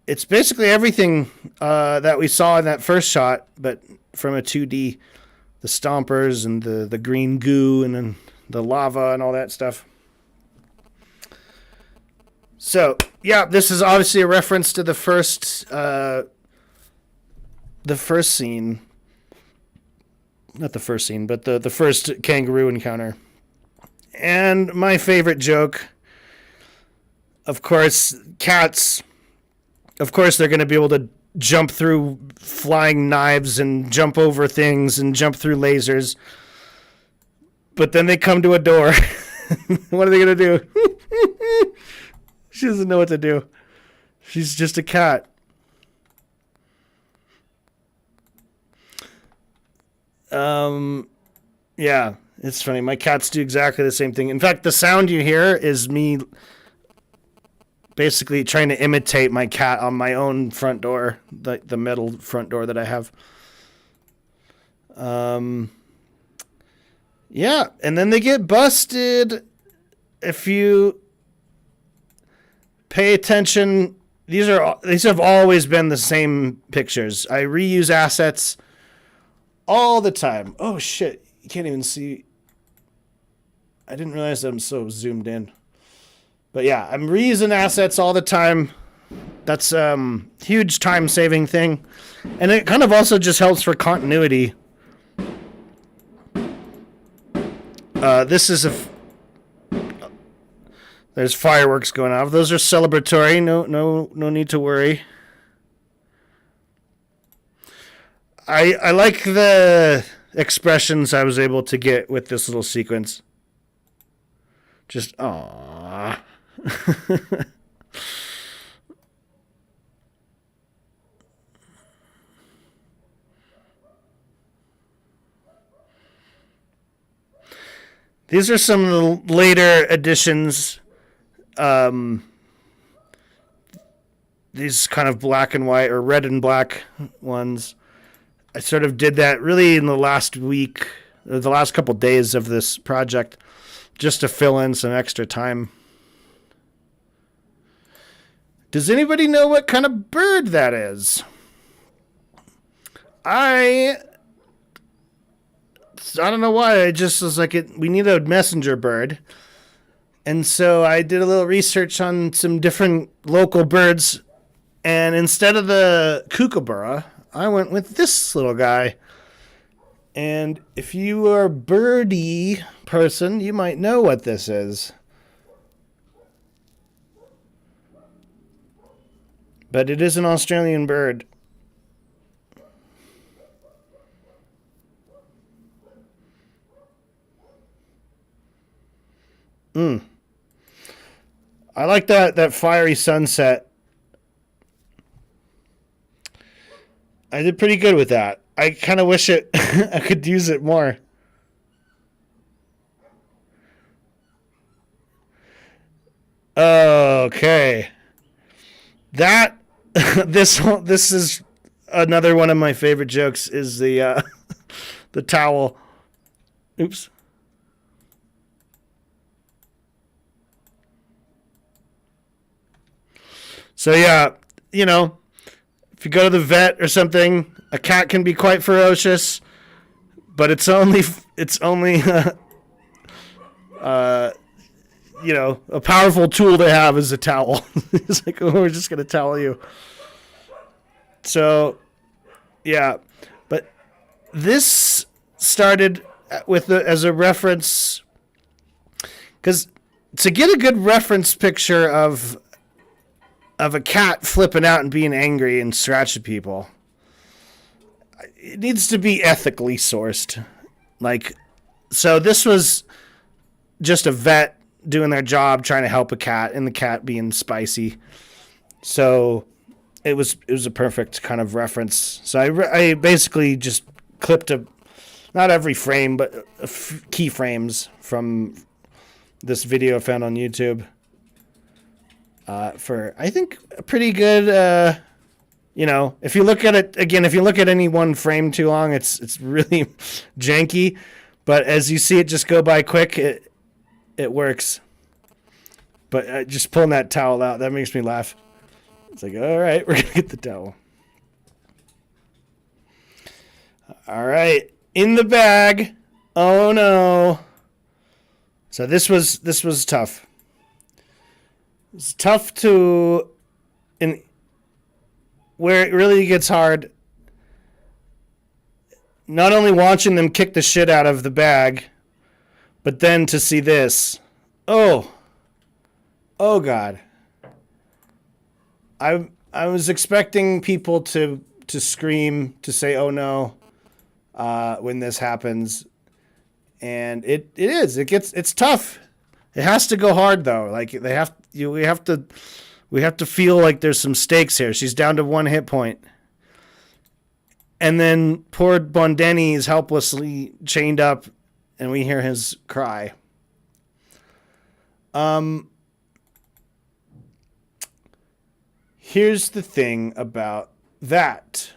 It's basically everything that we saw in that first shot, but from a 2D. The stompers and the green goo and then the lava and all that stuff. So, yeah, this is obviously a reference to the first scene. Not the first scene, but the first kangaroo encounter. And my favorite joke, of course, cats, of course they're going to be able to jump through flying knives and jump over things and jump through lasers. But then they come to a door. What are they going to do? She doesn't know what to do. She's just a cat. Yeah, it's funny. My cats do exactly the same thing. In fact, the sound you hear is me basically trying to imitate my cat on my own front door, the metal front door that I have. Yeah, and then they get busted. If you pay attention, these have always been the same pictures. I reuse assets all the time. Oh shit, you can't even see. I didn't realize I'm so zoomed in. But yeah, I'm reusing assets all the time. That's huge time-saving thing. And it kind of also just helps for continuity. This is there's fireworks going off. Those are celebratory. No need to worry. I like the expressions I was able to get with this little sequence. Just aww. These are some of the later additions. These kind of black and white or red and black ones. I sort of did that really in the last week, or the last couple days of this project, just to fill in some extra time. Does anybody know what kind of bird that is? I don't know why. I just was like, we need a messenger bird. And so I did a little research on some different local birds. And instead of the kookaburra, I went with this little guy. And if you are a birdie person, you might know what this is. But it is an Australian bird. I like that fiery sunset. I did pretty good with that. I kind of wish I could use it more. Okay. This is another one of my favorite jokes is the the towel. Oops. So yeah, if you go to the vet or something, a cat can be quite ferocious, but it's only a powerful tool to have is a towel. It's like, oh, we're just gonna towel you. So, yeah, but this started as a reference, because to get a good reference picture of a cat flipping out and being angry and scratching people, it needs to be ethically sourced. So this was just a vet doing their job, trying to help a cat, and the cat being spicy. So it was a perfect kind of reference. So I basically just clipped not every frame, but key frames from this video I found on YouTube. For, I think, a pretty good, you know, if you look at it, again, if you look at any one frame too long, it's really janky. But as you see it just go by quick, it works. But just pulling that towel out, that makes me laugh. It's like, all right, we're going to get the towel. All right, in the bag. Oh, no. So this was tough. It's tough to, and where it really gets hard, not only watching them kick the shit out of the bag, but then to see this. Oh God. I was expecting people to scream, to say, "Oh no," when this happens, and it's tough. It has to go hard though. Like we have to feel like there's some stakes here. She's down to 1 hit point. And then poor Bondeni is helplessly chained up and we hear his cry. Here's the thing about that.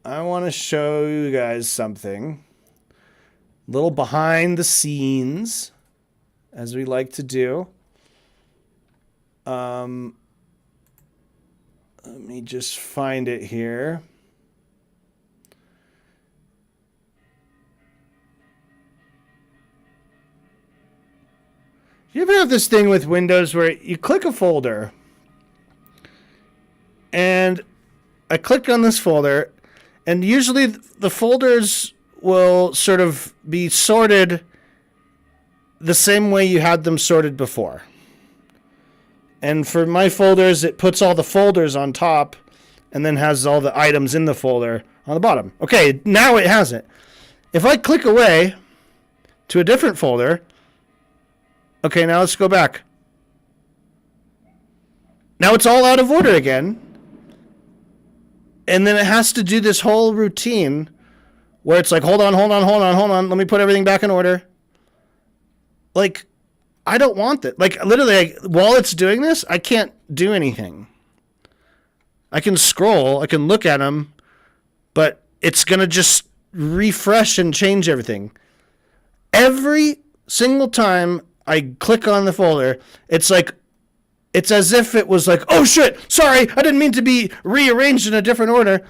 I want to show you guys something. A little behind the scenes, as we like to do. Let me just find it here. You ever have this thing with Windows where you click a folder, and I click on this folder, and usually the folders will sort of be sorted the same way you had them sorted before. And for my folders, it puts all the folders on top and then has all the items in the folder on the bottom. Okay, now it has it. If I click away to a different folder, okay, now let's go back. Now it's all out of order again. And then it has to do this whole routine where it's like, hold on. Let me put everything back in order. Like, I don't want that. Like, literally, while it's doing this, I can't do anything. I can scroll, I can look at them, but it's going to just refresh and change everything. Every single time I click on the folder, it's like, it's as if it was like, oh shit, sorry, I didn't mean to be rearranged in a different order.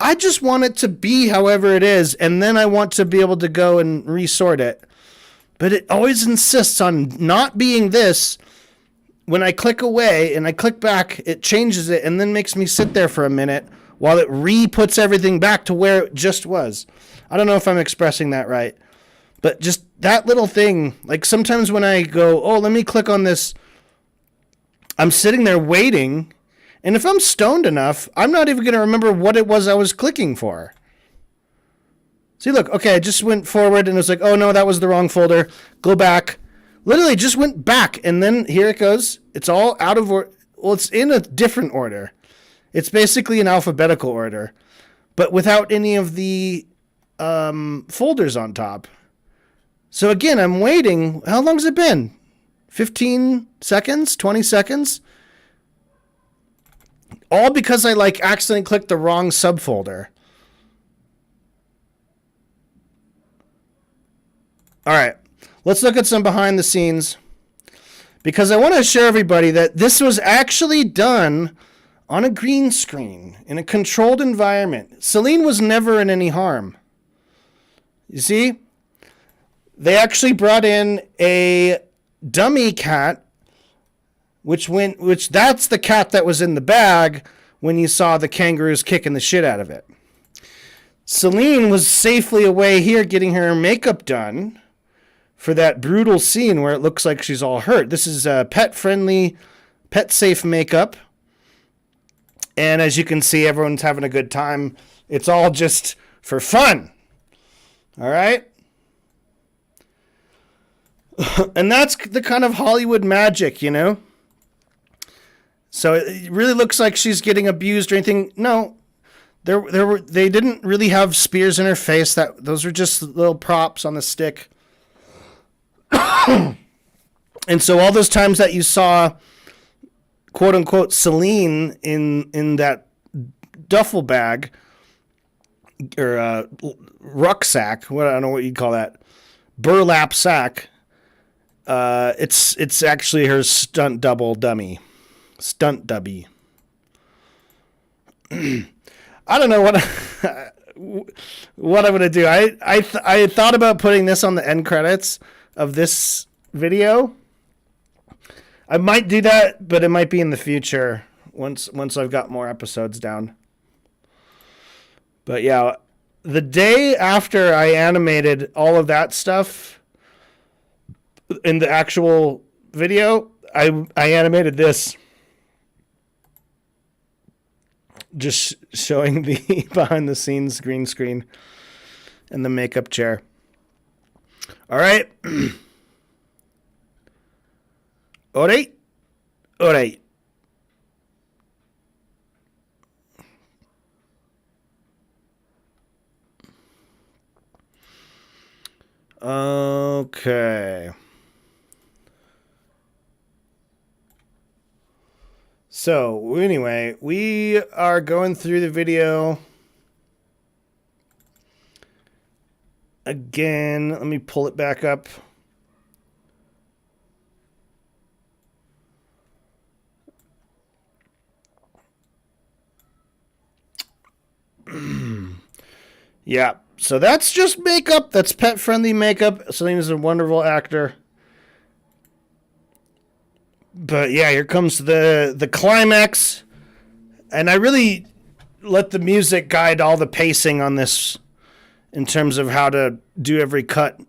I just want it to be however it is, and then I want to be able to go and resort it. But it always insists on not being this. When I click away and I click back, it changes it and then makes me sit there for a minute while it re-puts everything back to where it just was. I don't know if I'm expressing that right. But just that little thing, like sometimes when I go, oh, let me click on this, I'm sitting there waiting, and if I'm stoned enough, I'm not even going to remember what it was I was clicking for. See, look, okay, I just went forward and it was like, oh no, that was the wrong folder. Go back. Literally just went back, and then here it goes. It's all out of order. Well, it's in a different order. It's basically an alphabetical order, but without any of the folders on top. So again, I'm waiting. How long's it been? 15 seconds? 20 seconds? All because I accidentally clicked the wrong subfolder. All right, let's look at some behind the scenes, because I want to show everybody that this was actually done on a green screen in a controlled environment. Celine was never in any harm. You see? They actually brought in a dummy cat, which that's the cat that was in the bag when you saw the kangaroos kicking the shit out of it. Celine was safely away here getting her makeup done for that brutal scene where it looks like she's all hurt. This is pet-friendly, pet-safe makeup. And as you can see, everyone's having a good time. It's all just for fun. All right? And that's the kind of Hollywood magic, you know? So it really looks like she's getting abused or anything. No. They didn't really have spears in her face. Those were just little props on the stick. And so all those times that you saw, quote unquote, Celine in that duffel bag or rucksack, I don't know what you'd call that, burlap sack. It's actually her stunt dummy. I don't know what I'm gonna do. I thought about putting this on the end credits of this video. I might do that, but it might be in the future once I've got more episodes down. But yeah, the day after I animated all of that stuff in the actual video, I animated this, just showing the behind the scenes green screen and the makeup chair. All right. All right. Okay. So anyway, we are going through the video again. Let me pull it back up. Yeah, so that's just makeup. That's pet-friendly makeup. Selena's a wonderful actor. But yeah, here comes the climax. And I really let the music guide all the pacing on this in terms of how to do every cut.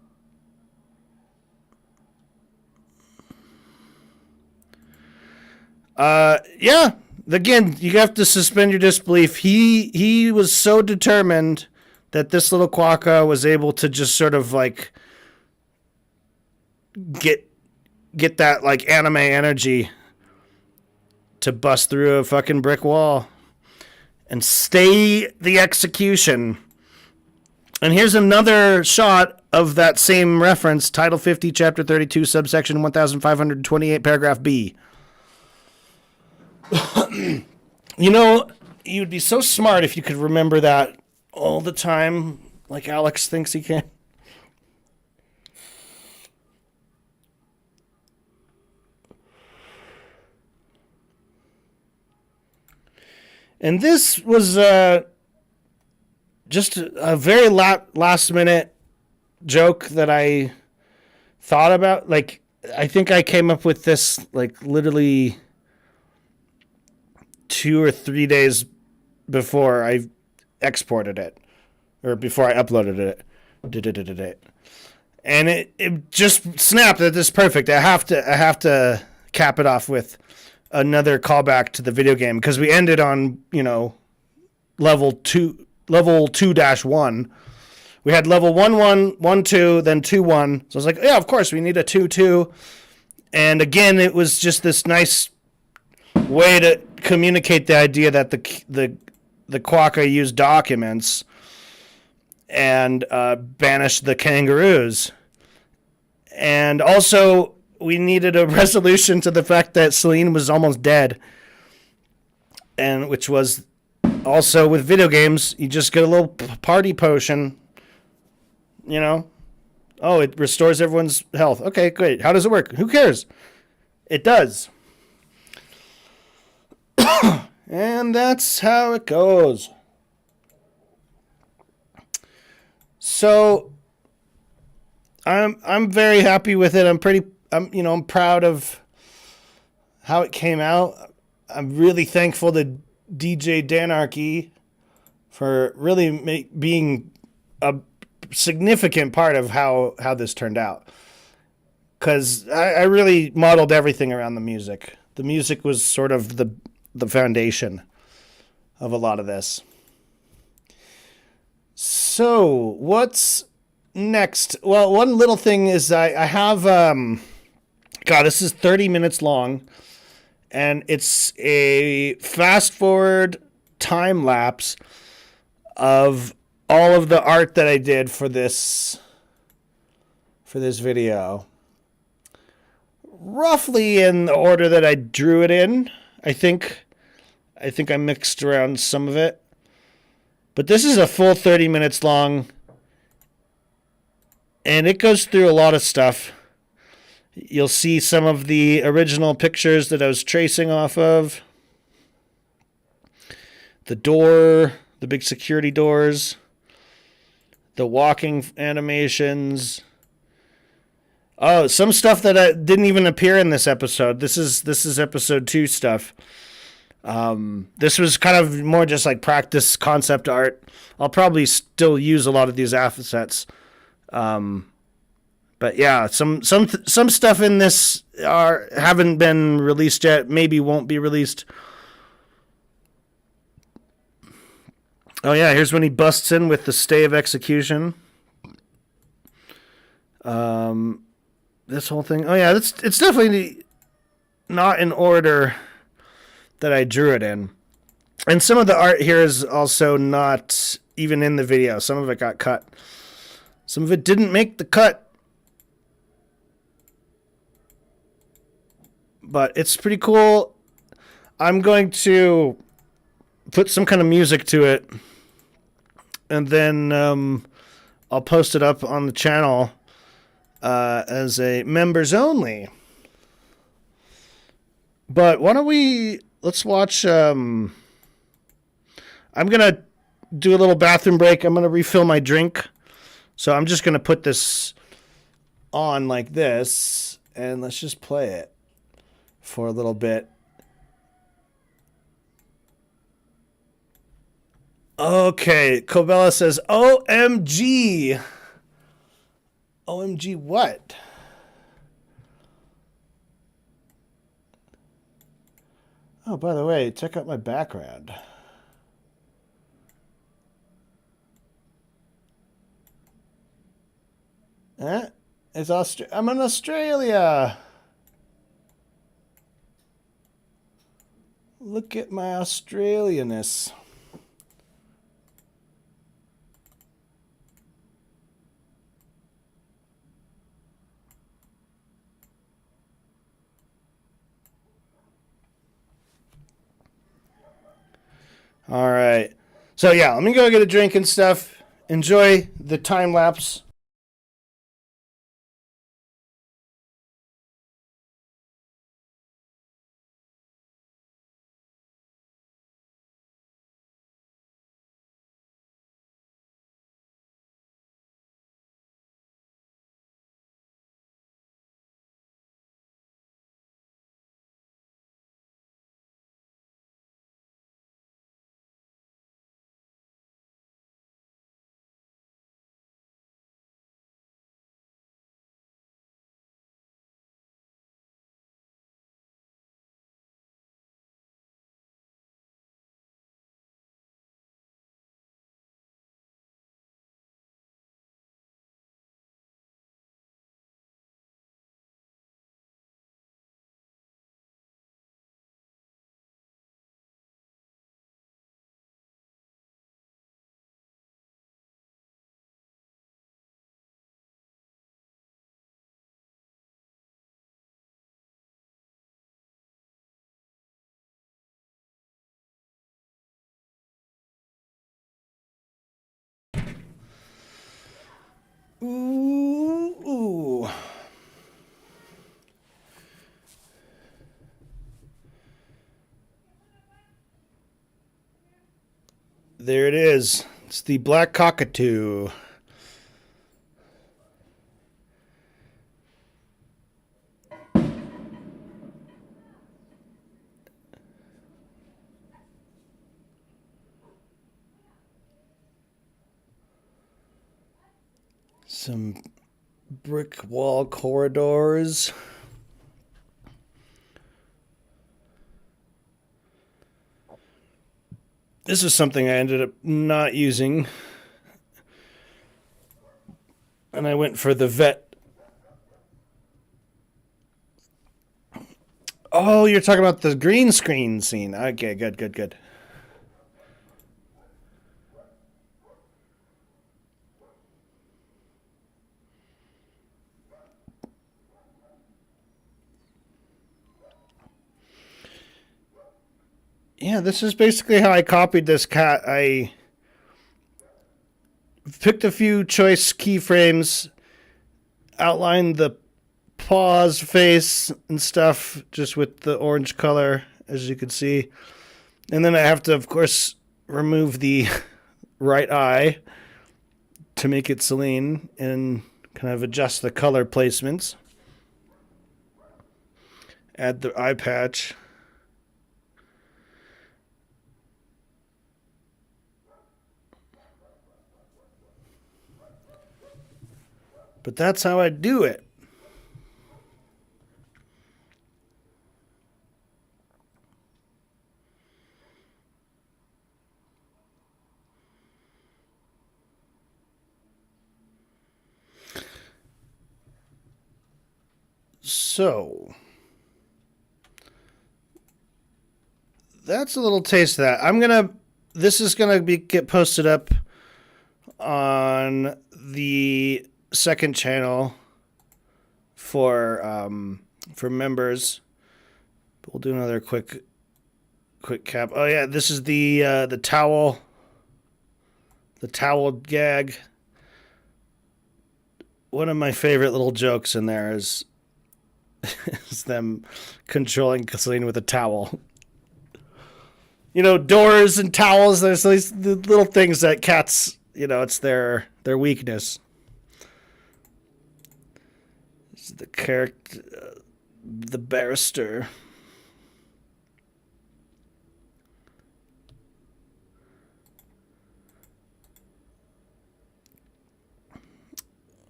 Yeah, again, you have to suspend your disbelief. He was so determined that this little Quokka was able to just sort of like get that like anime energy to bust through a fucking brick wall and stay the execution. And here's another shot of that same reference, Title 50, Chapter 32, subsection 1528, paragraph B. You know, you'd be so smart if you could remember that all the time, like Alex thinks he can. And this was just a very last minute joke that I thought about. Like, I think I came up with this like literally 2 or 3 days before I exported it, or before I uploaded it. And it just snapped that this is perfect. I have to cap it off with another callback to the video game, because we ended on, level 2-1. We had level 1-1, 1-2, then 2-1. So I was like, yeah, of course we need a 2-2. And again, it was just this nice way to communicate the idea that the Quokka used documents and banished the kangaroos. And also, we needed a resolution to the fact that Celine was almost dead. And which was also with video games, you just get a little party potion, Oh, it restores everyone's health. Okay, great. How does it work? Who cares? It does. And that's how it goes. So I'm very happy with it. I'm proud of how it came out. I'm really thankful to DJ Danarchy for really being a significant part of how this turned out. Because I really modeled everything around the music. The music was sort of the foundation of a lot of this. So, what's next? Well, one little thing is I have, this is 30 minutes long, and it's a fast forward time lapse of all of the art that I did for this video. Roughly in the order that I drew it in. I think I mixed around some of it. But this is a full 30 minutes long. And it goes through a lot of stuff. You'll see some of the original pictures that I was tracing off of. The door, the big security doors, the walking animations. Oh, some stuff that didn't even appear in this episode. This is episode 2 stuff. This was kind of more just like practice concept art. I'll probably still use a lot of these assets. But yeah, some stuff in this haven't been released yet. Maybe won't be released. Oh yeah, here's when he busts in with the stay of execution. This whole thing. Oh yeah, it's definitely not in order that I drew it in. And some of the art here is also not even in the video. Some of it got cut. Some of it didn't make the cut. But it's pretty cool. I'm going to put some kind of music to it. And then I'll post it up on the channel as a members only. But why don't let's watch. I'm going to do a little bathroom break. I'm going to refill my drink. So I'm just going to put this on like this. And let's just play it for a little bit. Okay, Cobella says, OMG. OMG what? Oh, by the way, check out my background. I'm in Australia. Look at my Australianness. All right. So yeah, let me go get a drink and stuff. Enjoy the time lapse. Ooh. There it is. It's the black cockatoo. Some brick wall corridors. This is something I ended up not using. And I went for the vet. Oh, you're talking about the green screen scene. Okay, good. yeah, this is basically how I copied this cat. I picked a few choice keyframes, outlined the paws, face, and stuff just with the orange color, as you can see. And then I have to, of course, remove the right eye to make it Celine and kind of adjust the color placements. Add the eye patch. But that's how I do it. So, that's a little taste of that. This is gonna get posted up on the second channel for members. We'll do another quick cap. Oh yeah, this is the towel gag. One of my favorite little jokes in there is them controlling Celine with a towel. You know, doors and towels. There's these little things that cats, you know, it's their weakness. This is the character, the barrister.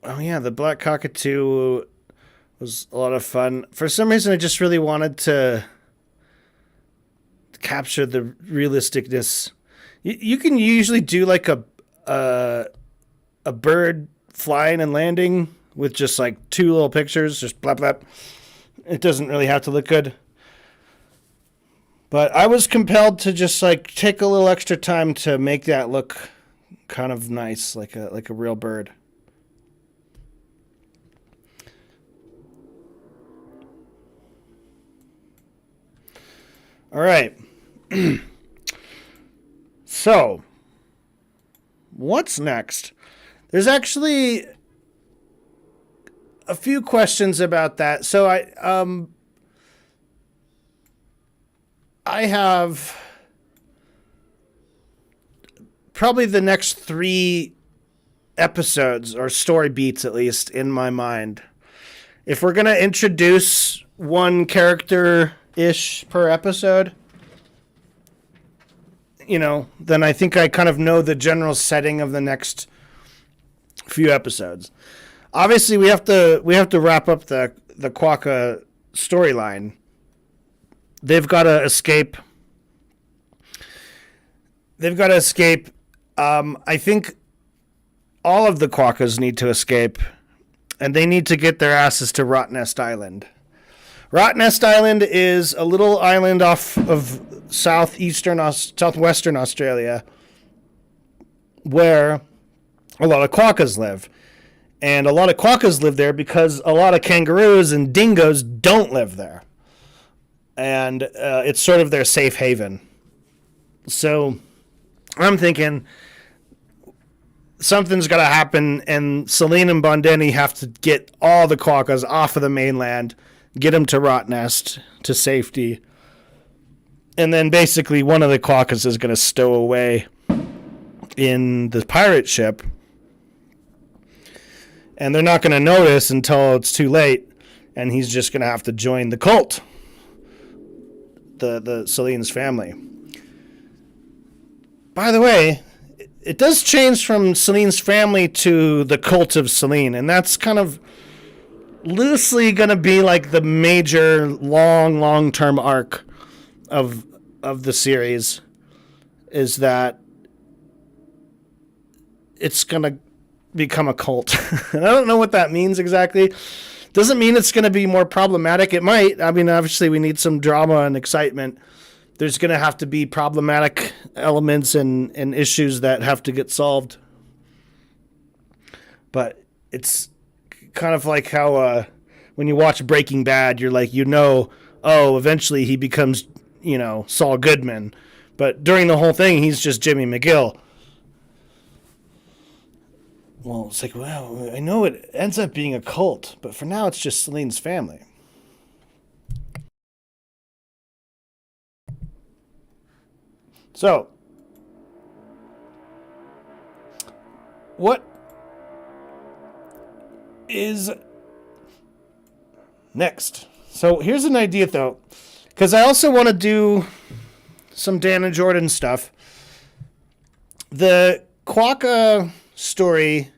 Oh yeah, the black cockatoo was a lot of fun. For some reason, I just really wanted to capture the realisticness. You can usually do like a bird flying and landing with just like two little pictures, just blap blap. It doesn't really have to look good. But I was compelled to just like take a little extra time to make that look kind of nice, like a real bird. All right. So, what's next? There's actually a few questions about that. So I have probably the next 3 episodes, or story beats at least, in my mind. If we're going to introduce one character-ish per episode, you know, then I think I kind of know the general setting of the next few episodes. Obviously, we have to wrap up the Quokka storyline. They've got to escape. I think all of the Quokkas need to escape, and they need to get their asses to Rottnest Island. Rottnest Island is a little island off of southwestern Australia where a lot of quokkas live. And a lot of quokkas live there because a lot of kangaroos and dingoes don't live there. And it's sort of their safe haven. So I'm thinking something's got to happen, and Celine and Bondeni have to get all the quokkas off of the mainland, get them to Rottnest to safety. And then basically one of the quokkas is going to stow away in the pirate ship. And they're not going to notice until it's too late. And he's just going to have to join the cult. The Celine's family. By the way, it does change from Celine's family to the cult of Celine. And that's kind of loosely going to be like the major long-term arc of the series, is that it's going to become a cult. And I don't know what that means exactly. Doesn't mean it's going to be more problematic. It might. I mean, obviously we need some drama and excitement. There's going to have to be problematic elements and issues that have to get solved. But it's kind of like how when you watch Breaking Bad, you're like, oh, eventually he becomes, Saul Goodman. But during the whole thing, he's just Jimmy McGill. Well, it's like, well, I know it ends up being a cult, but for now it's just Celine's family. So, what is next? So here's an idea, though, because I also want to do some Dan and Jordan stuff. The Quokka story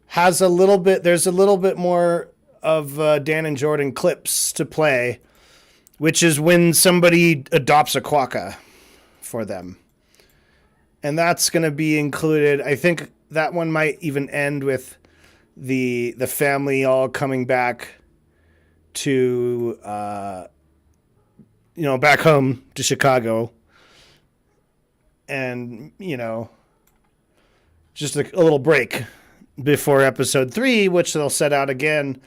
has there's a little bit more of Dan and Jordan clips to play, which is when somebody adopts a Quokka for them. And that's going to be included. I think that one might even end with the family all coming back to, back home to Chicago. And, just a little break before episode 3, which they'll set out again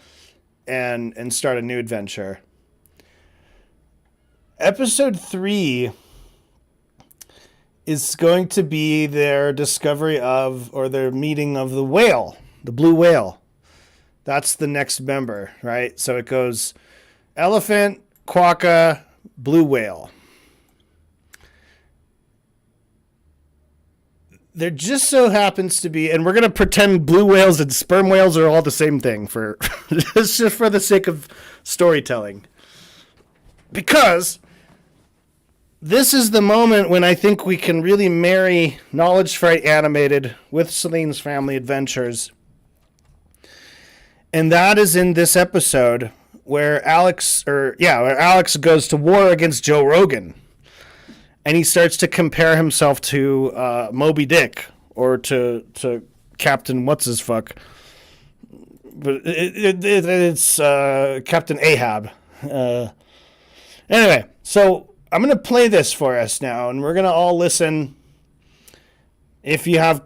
and start a new adventure. Episode 3 is going to be their discovery of, or their meeting of the whale, the blue whale. That's the next member, right? So it goes elephant, Quokka, blue whale. There just so happens to be, and we're going to pretend blue whales and sperm whales are all the same thing for just for the sake of storytelling. Because this is the moment when I think we can really marry Knowledge Fright Animated with Celine's Family Adventures. And that is in this episode where Alex goes to war against Joe Rogan. And he starts to compare himself to Moby Dick or to Captain What's-His-Fuck. But it's Captain Ahab. Anyway, so I'm going to play this for us now, and we're going to all listen. If you have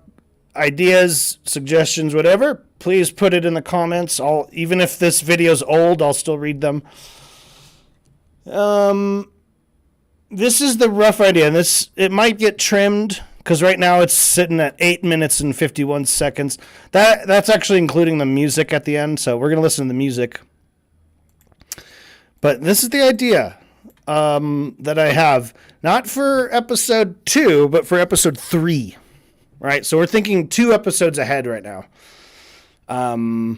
ideas, suggestions, whatever, please put it in the comments. Even if this video's old, I'll still read them. This is the rough idea, and it might get trimmed because right now it's sitting at 8 minutes and 51 seconds. That's actually including the music at the end, so we're gonna listen to the music. But this is the idea that I have, not for episode 2, but for episode 3. Right, so we're thinking 2 episodes ahead right now,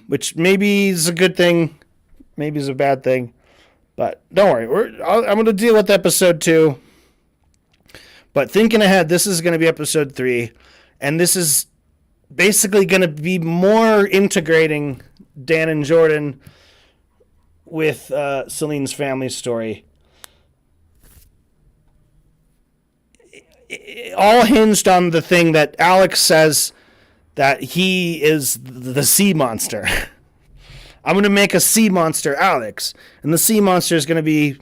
which maybe is a good thing, maybe is a bad thing. But don't worry, I'm going to deal with episode 2. But thinking ahead, this is going to be episode 3. And this is basically going to be more integrating Dan and Jordan with Celine's family story. All hinged on the thing that Alex says that he is the sea monster. I'm going to make a sea monster Alex. And the sea monster is going to be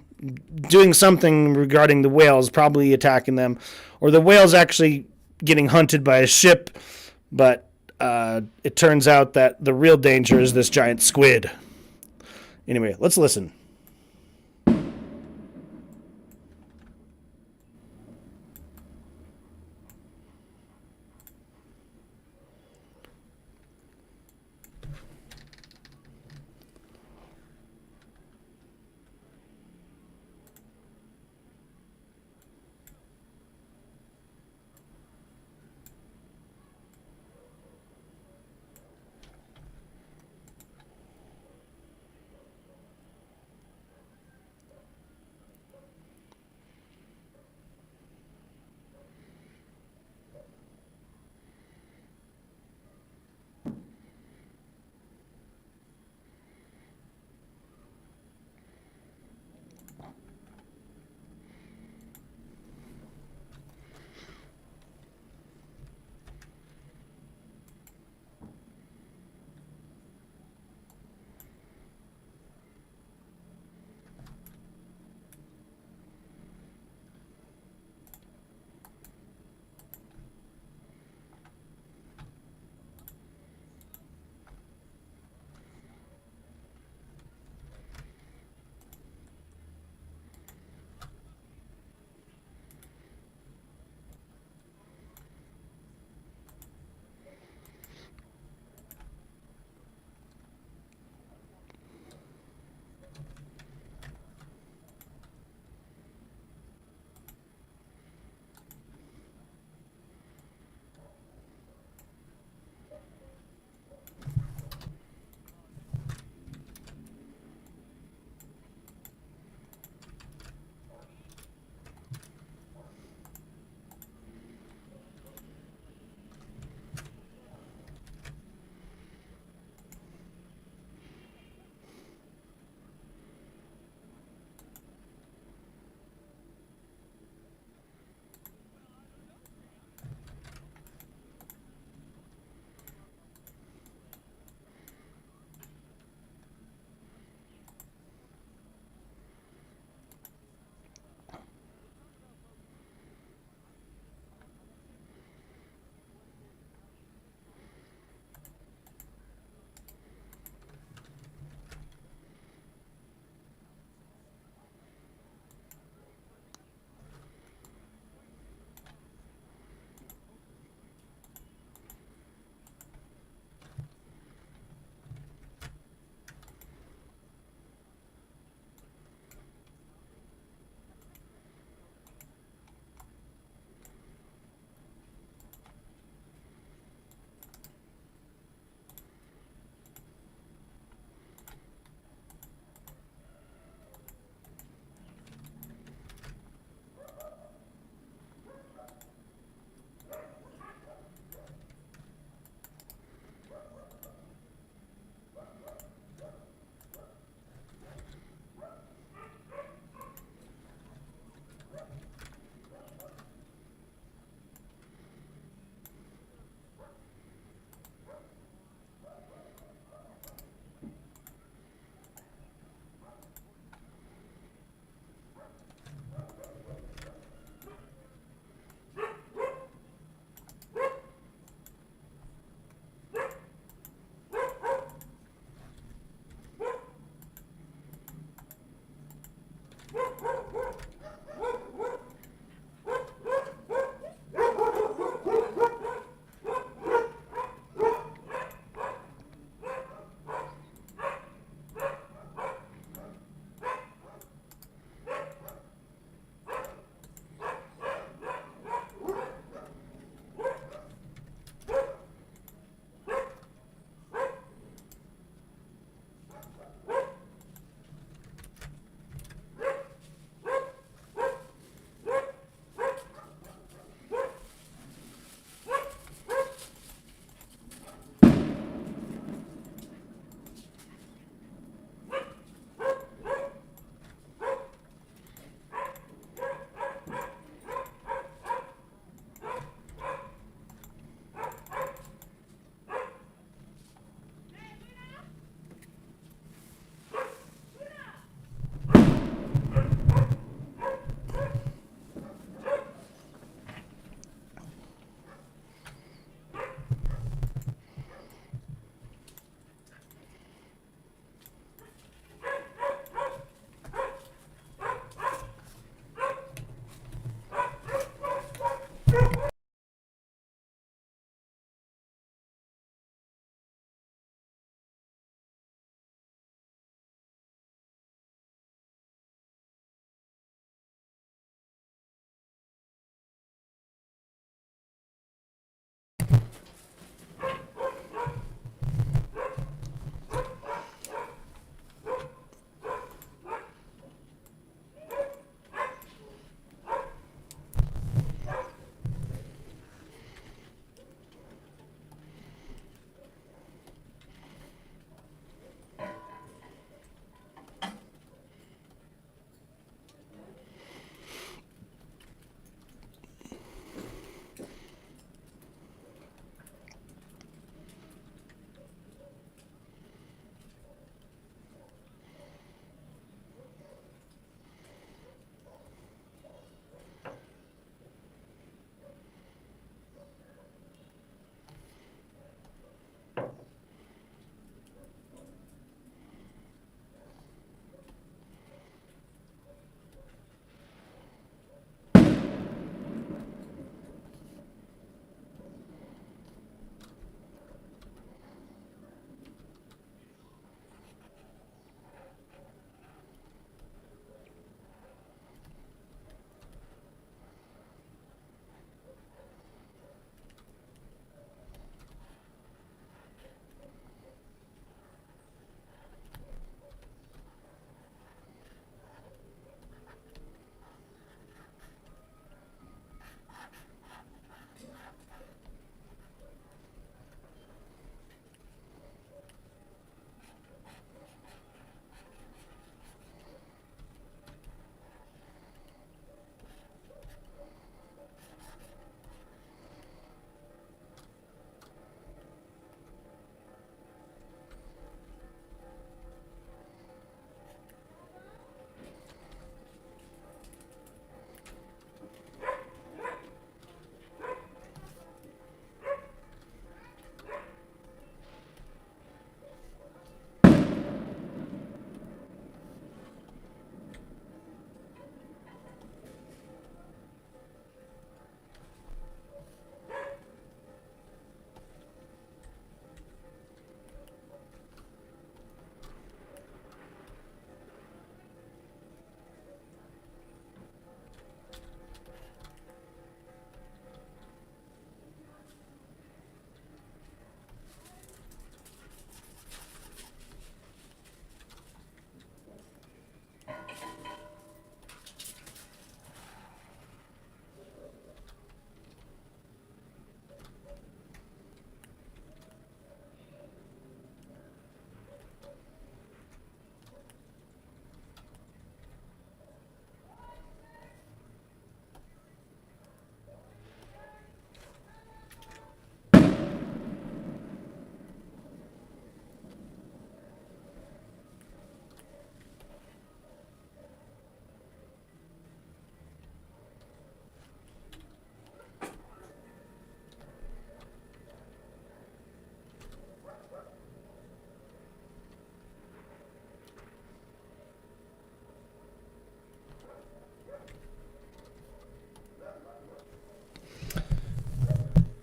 doing something regarding the whales, probably attacking them. Or the whales actually getting hunted by a ship. But it turns out that the real danger is this giant squid. Anyway, let's listen.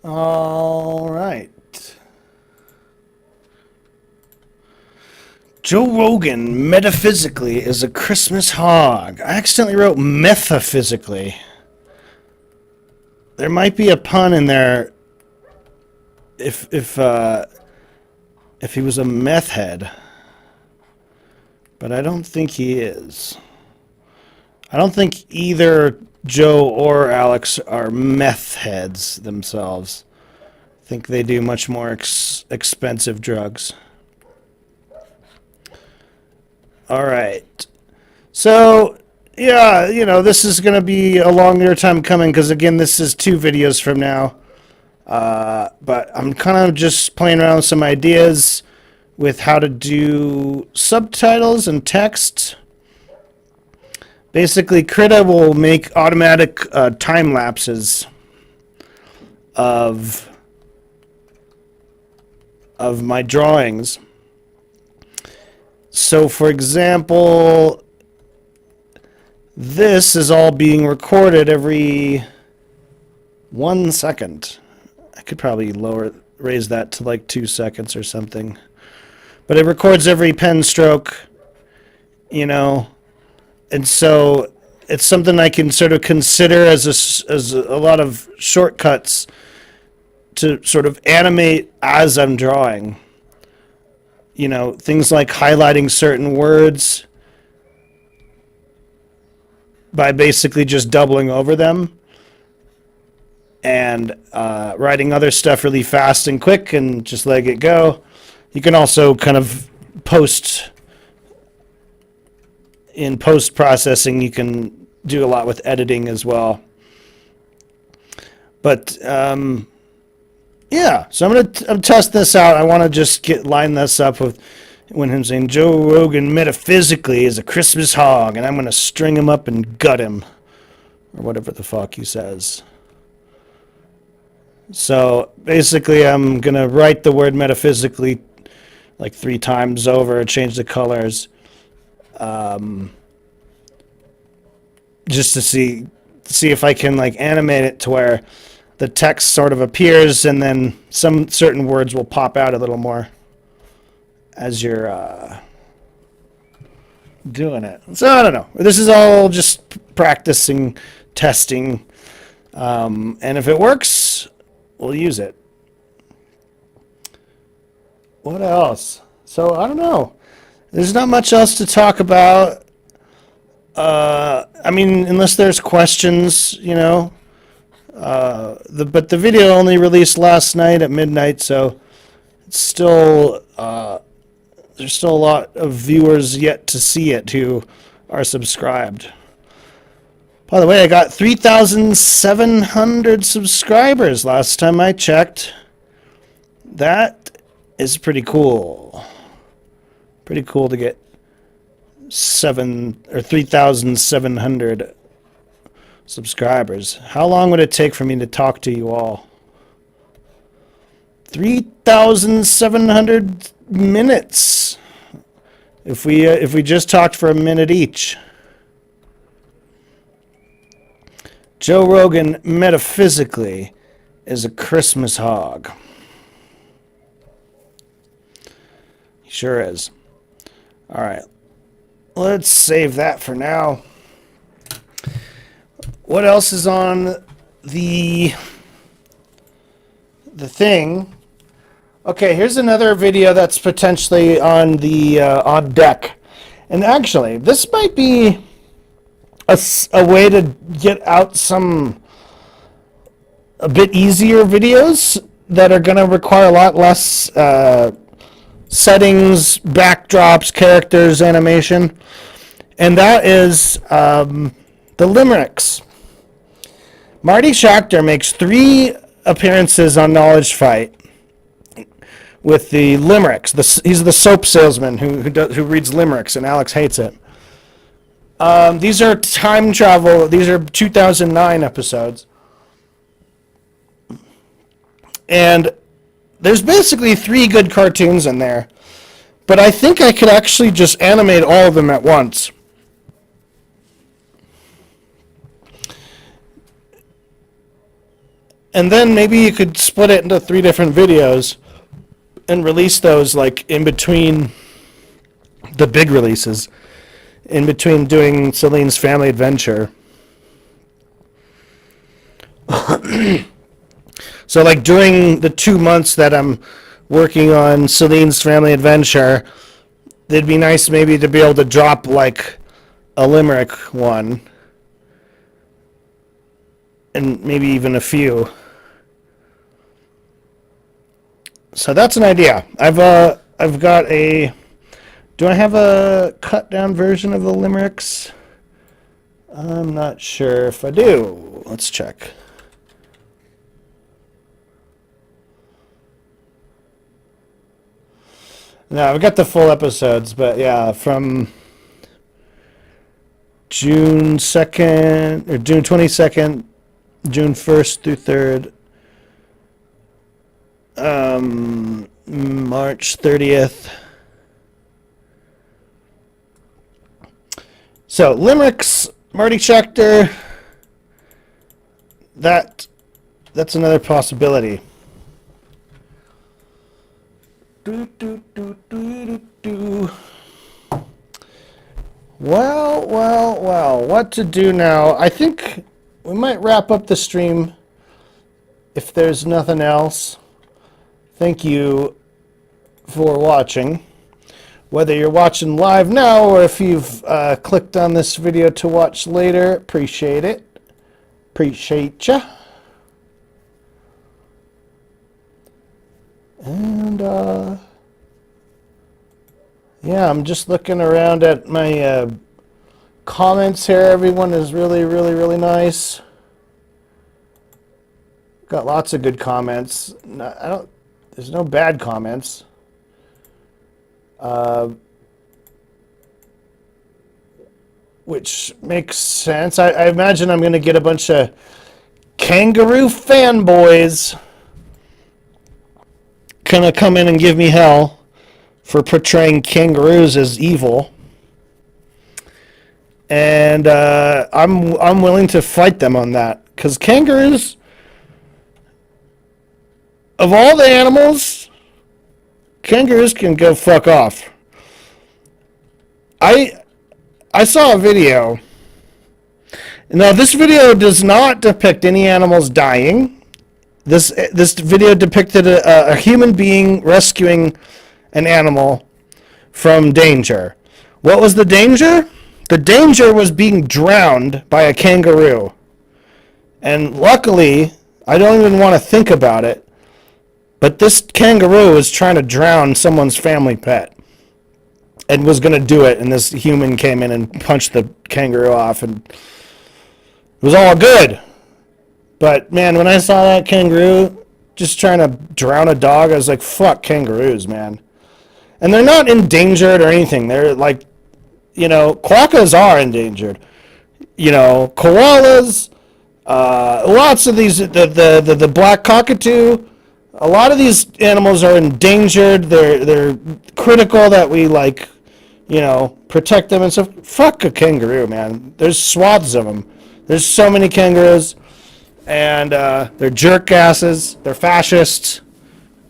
All right. Joe Rogan, metaphysically, is a Christmas hog. I accidentally wrote metaphysically. There might be a pun in there if he was a meth head. But I don't think he is. I don't think either Joe or Alex are meth heads themselves. I think they do much more expensive drugs. All right. So, yeah, this is going to be a longer time coming because, again, this is 2 videos from now. But I'm kind of just playing around with some ideas with how to do subtitles and text. Basically, Krita will make automatic time lapses of my drawings. So, for example, this is all being recorded every 1 second. I could probably raise that to like 2 seconds or something. But it records every pen stroke, and so it's something I can sort of consider as a lot of shortcuts to sort of animate as I'm drawing. Things like highlighting certain words by basically just doubling over them and writing other stuff really fast and quick and just let it go. You can also kind of in post-processing, you can do a lot with editing as well. But yeah, so I'm gonna test this out. I want to just line this up with when him saying Joe Rogan metaphysically is a Christmas hog, and I'm gonna string him up and gut him, or whatever the fuck he says. So basically, I'm gonna write the word metaphysically like 3 times over, change the colors, just to see if I can like animate it to where the text sort of appears, and then some certain words will pop out a little more as you're doing it. So I don't know. This is all just practicing, testing, and if it works, we'll use it. What else? So I don't know. There's not much else to talk about. I mean, unless there's questions, but the video only released last night at midnight, so it's still there's still a lot of viewers yet to see it who are subscribed. By the way, I got 3,700 subscribers last time I checked. That is pretty cool. Pretty cool to get 3,700 subscribers. How long would it take for me to talk to you all? 3,700 minutes. If we just talked for a minute each. Joe Rogan metaphysically is a Christmas hog. He sure is. All right. Let's save that for now. What else is on the thing? Okay, here's another video that's potentially on the on deck. And actually, this might be a way to get out a bit easier videos that are going to require a lot less settings, backdrops, characters, animation. And that is the limericks. Marty Schachter makes 3 appearances on Knowledge Fight with the limericks. He's the soap salesman who reads limericks, and Alex hates it. These are time travel. These are 2009 episodes. And there's basically 3 good cartoons in there. But I think I could actually just animate all of them at once. And then maybe you could split it into 3 different videos and release those like in between the big releases, in between doing Celine's Family Adventure. So like during the 2 months that I'm working on Celine's Family Adventure, it'd be nice maybe to be able to drop like a limerick one, and maybe even a few. So that's an idea. I've got a. Do I have a cut down version of the limericks? I'm not sure if I do. Let's check. No, I've got the full episodes, but yeah, from June 2nd or June 22nd, June 1st through 3rd, March 30th. So limericks, Marty Schechter. That's another possibility. Well, what to do now? I think we might wrap up the stream if there's nothing else. Thank you for watching. Whether you're watching live now or if you've clicked on this video to watch later, appreciate it. Appreciate ya. And yeah, I'm just looking around at my comments here. Everyone is really nice. Got lots of good comments. There's no bad comments. Which makes sense. I imagine I'm going to get a bunch of kangaroo fanboys gonna come in and give me hell for portraying kangaroos as evil, and I'm willing to fight them on that, because kangaroos, of all the animals, kangaroos can go fuck off. I saw a video. Now, this video does not depict any animals dying. This video depicted a human being rescuing an animal from danger. What was the danger? The danger was being drowned by a kangaroo. And luckily, I don't even want to think about it, but this kangaroo was trying to drown someone's family pet and was going to do it, and this human came in and punched the kangaroo off, and it was all good. But man, when I saw that kangaroo just trying to drown a dog, I was like, fuck kangaroos, man. And they're not endangered or anything. They're like, quokkas are endangered. Koalas, lots of these, the black cockatoo, a lot of these animals are endangered. They're critical that we protect them and stuff. Fuck a kangaroo, man. There's swaths of them. There's so many kangaroos. And they're jerk asses. They're fascists.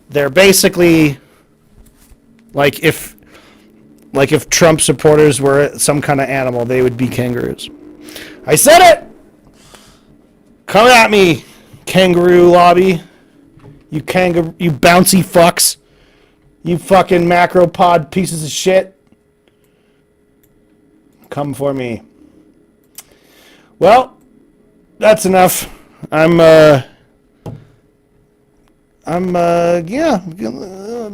They're basically like if Trump supporters were some kind of animal, they would be kangaroos. I said it. Come at me, kangaroo lobby. You bouncy fucks. You fucking macropod pieces of shit. Come for me. Well, that's enough. I'm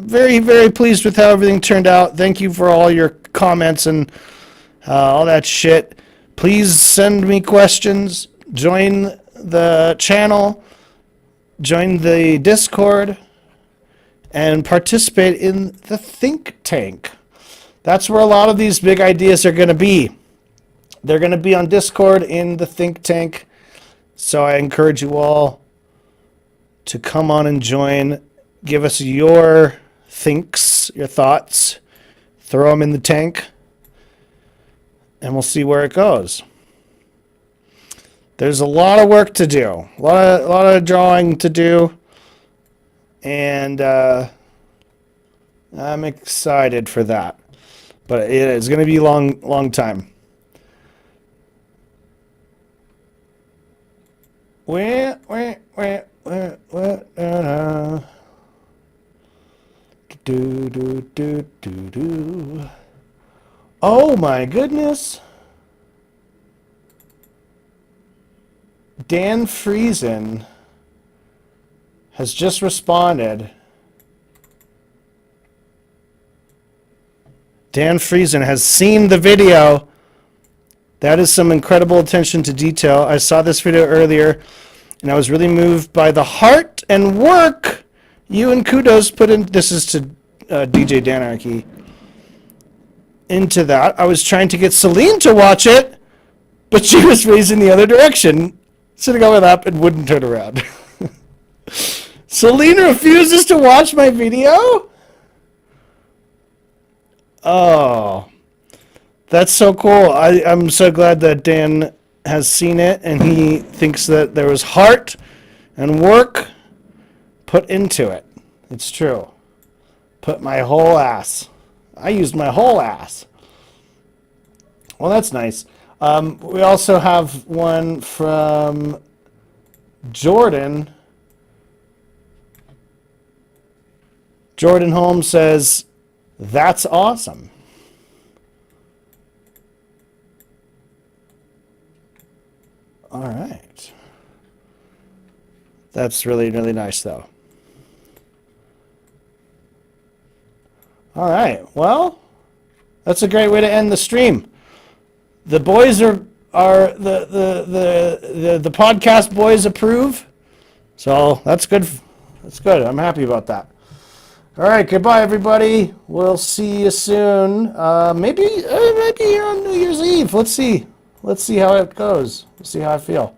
very pleased with how everything turned out. Thank you for all your comments and all that shit. Please send me questions. Join the channel. Join the Discord. And participate in the think tank. That's where a lot of these big ideas are going to be. They're going to be on Discord in the think tank. So I encourage you all to come on and join. Give us your thinks, your thoughts. Throw them in the tank. And we'll see where it goes. There's a lot of work to do, a lot of drawing to do, and I'm excited for that. But it is going to be a long time. Oh my goodness. Dan Friesen has just responded. Dan Friesen has seen the video. That is some incredible attention to detail. I saw this video earlier, and I was really moved by the heart and work you and Kudos put in. This is to DJ Danarchy. Into that. I was trying to get Celine to watch it, but she was facing the other direction, sitting on my lap and wouldn't turn around. Celine refuses to watch my video? Oh, that's so cool. I'm so glad that Dan has seen it and he thinks that there was heart and work put into it. It's true. Put my whole ass. I used my whole ass. Well, that's nice. We also have one from Jordan. Jordan Holmes says, "That's awesome." All right. That's really, really nice, though. All right. Well, that's a great way to end the stream. The boys are the podcast boys approve. So that's good. That's good. I'm happy about that. All right. Goodbye, everybody. We'll see you soon. Maybe here on New Year's Eve. Let's see. Let's see how it goes. Let's see how I feel.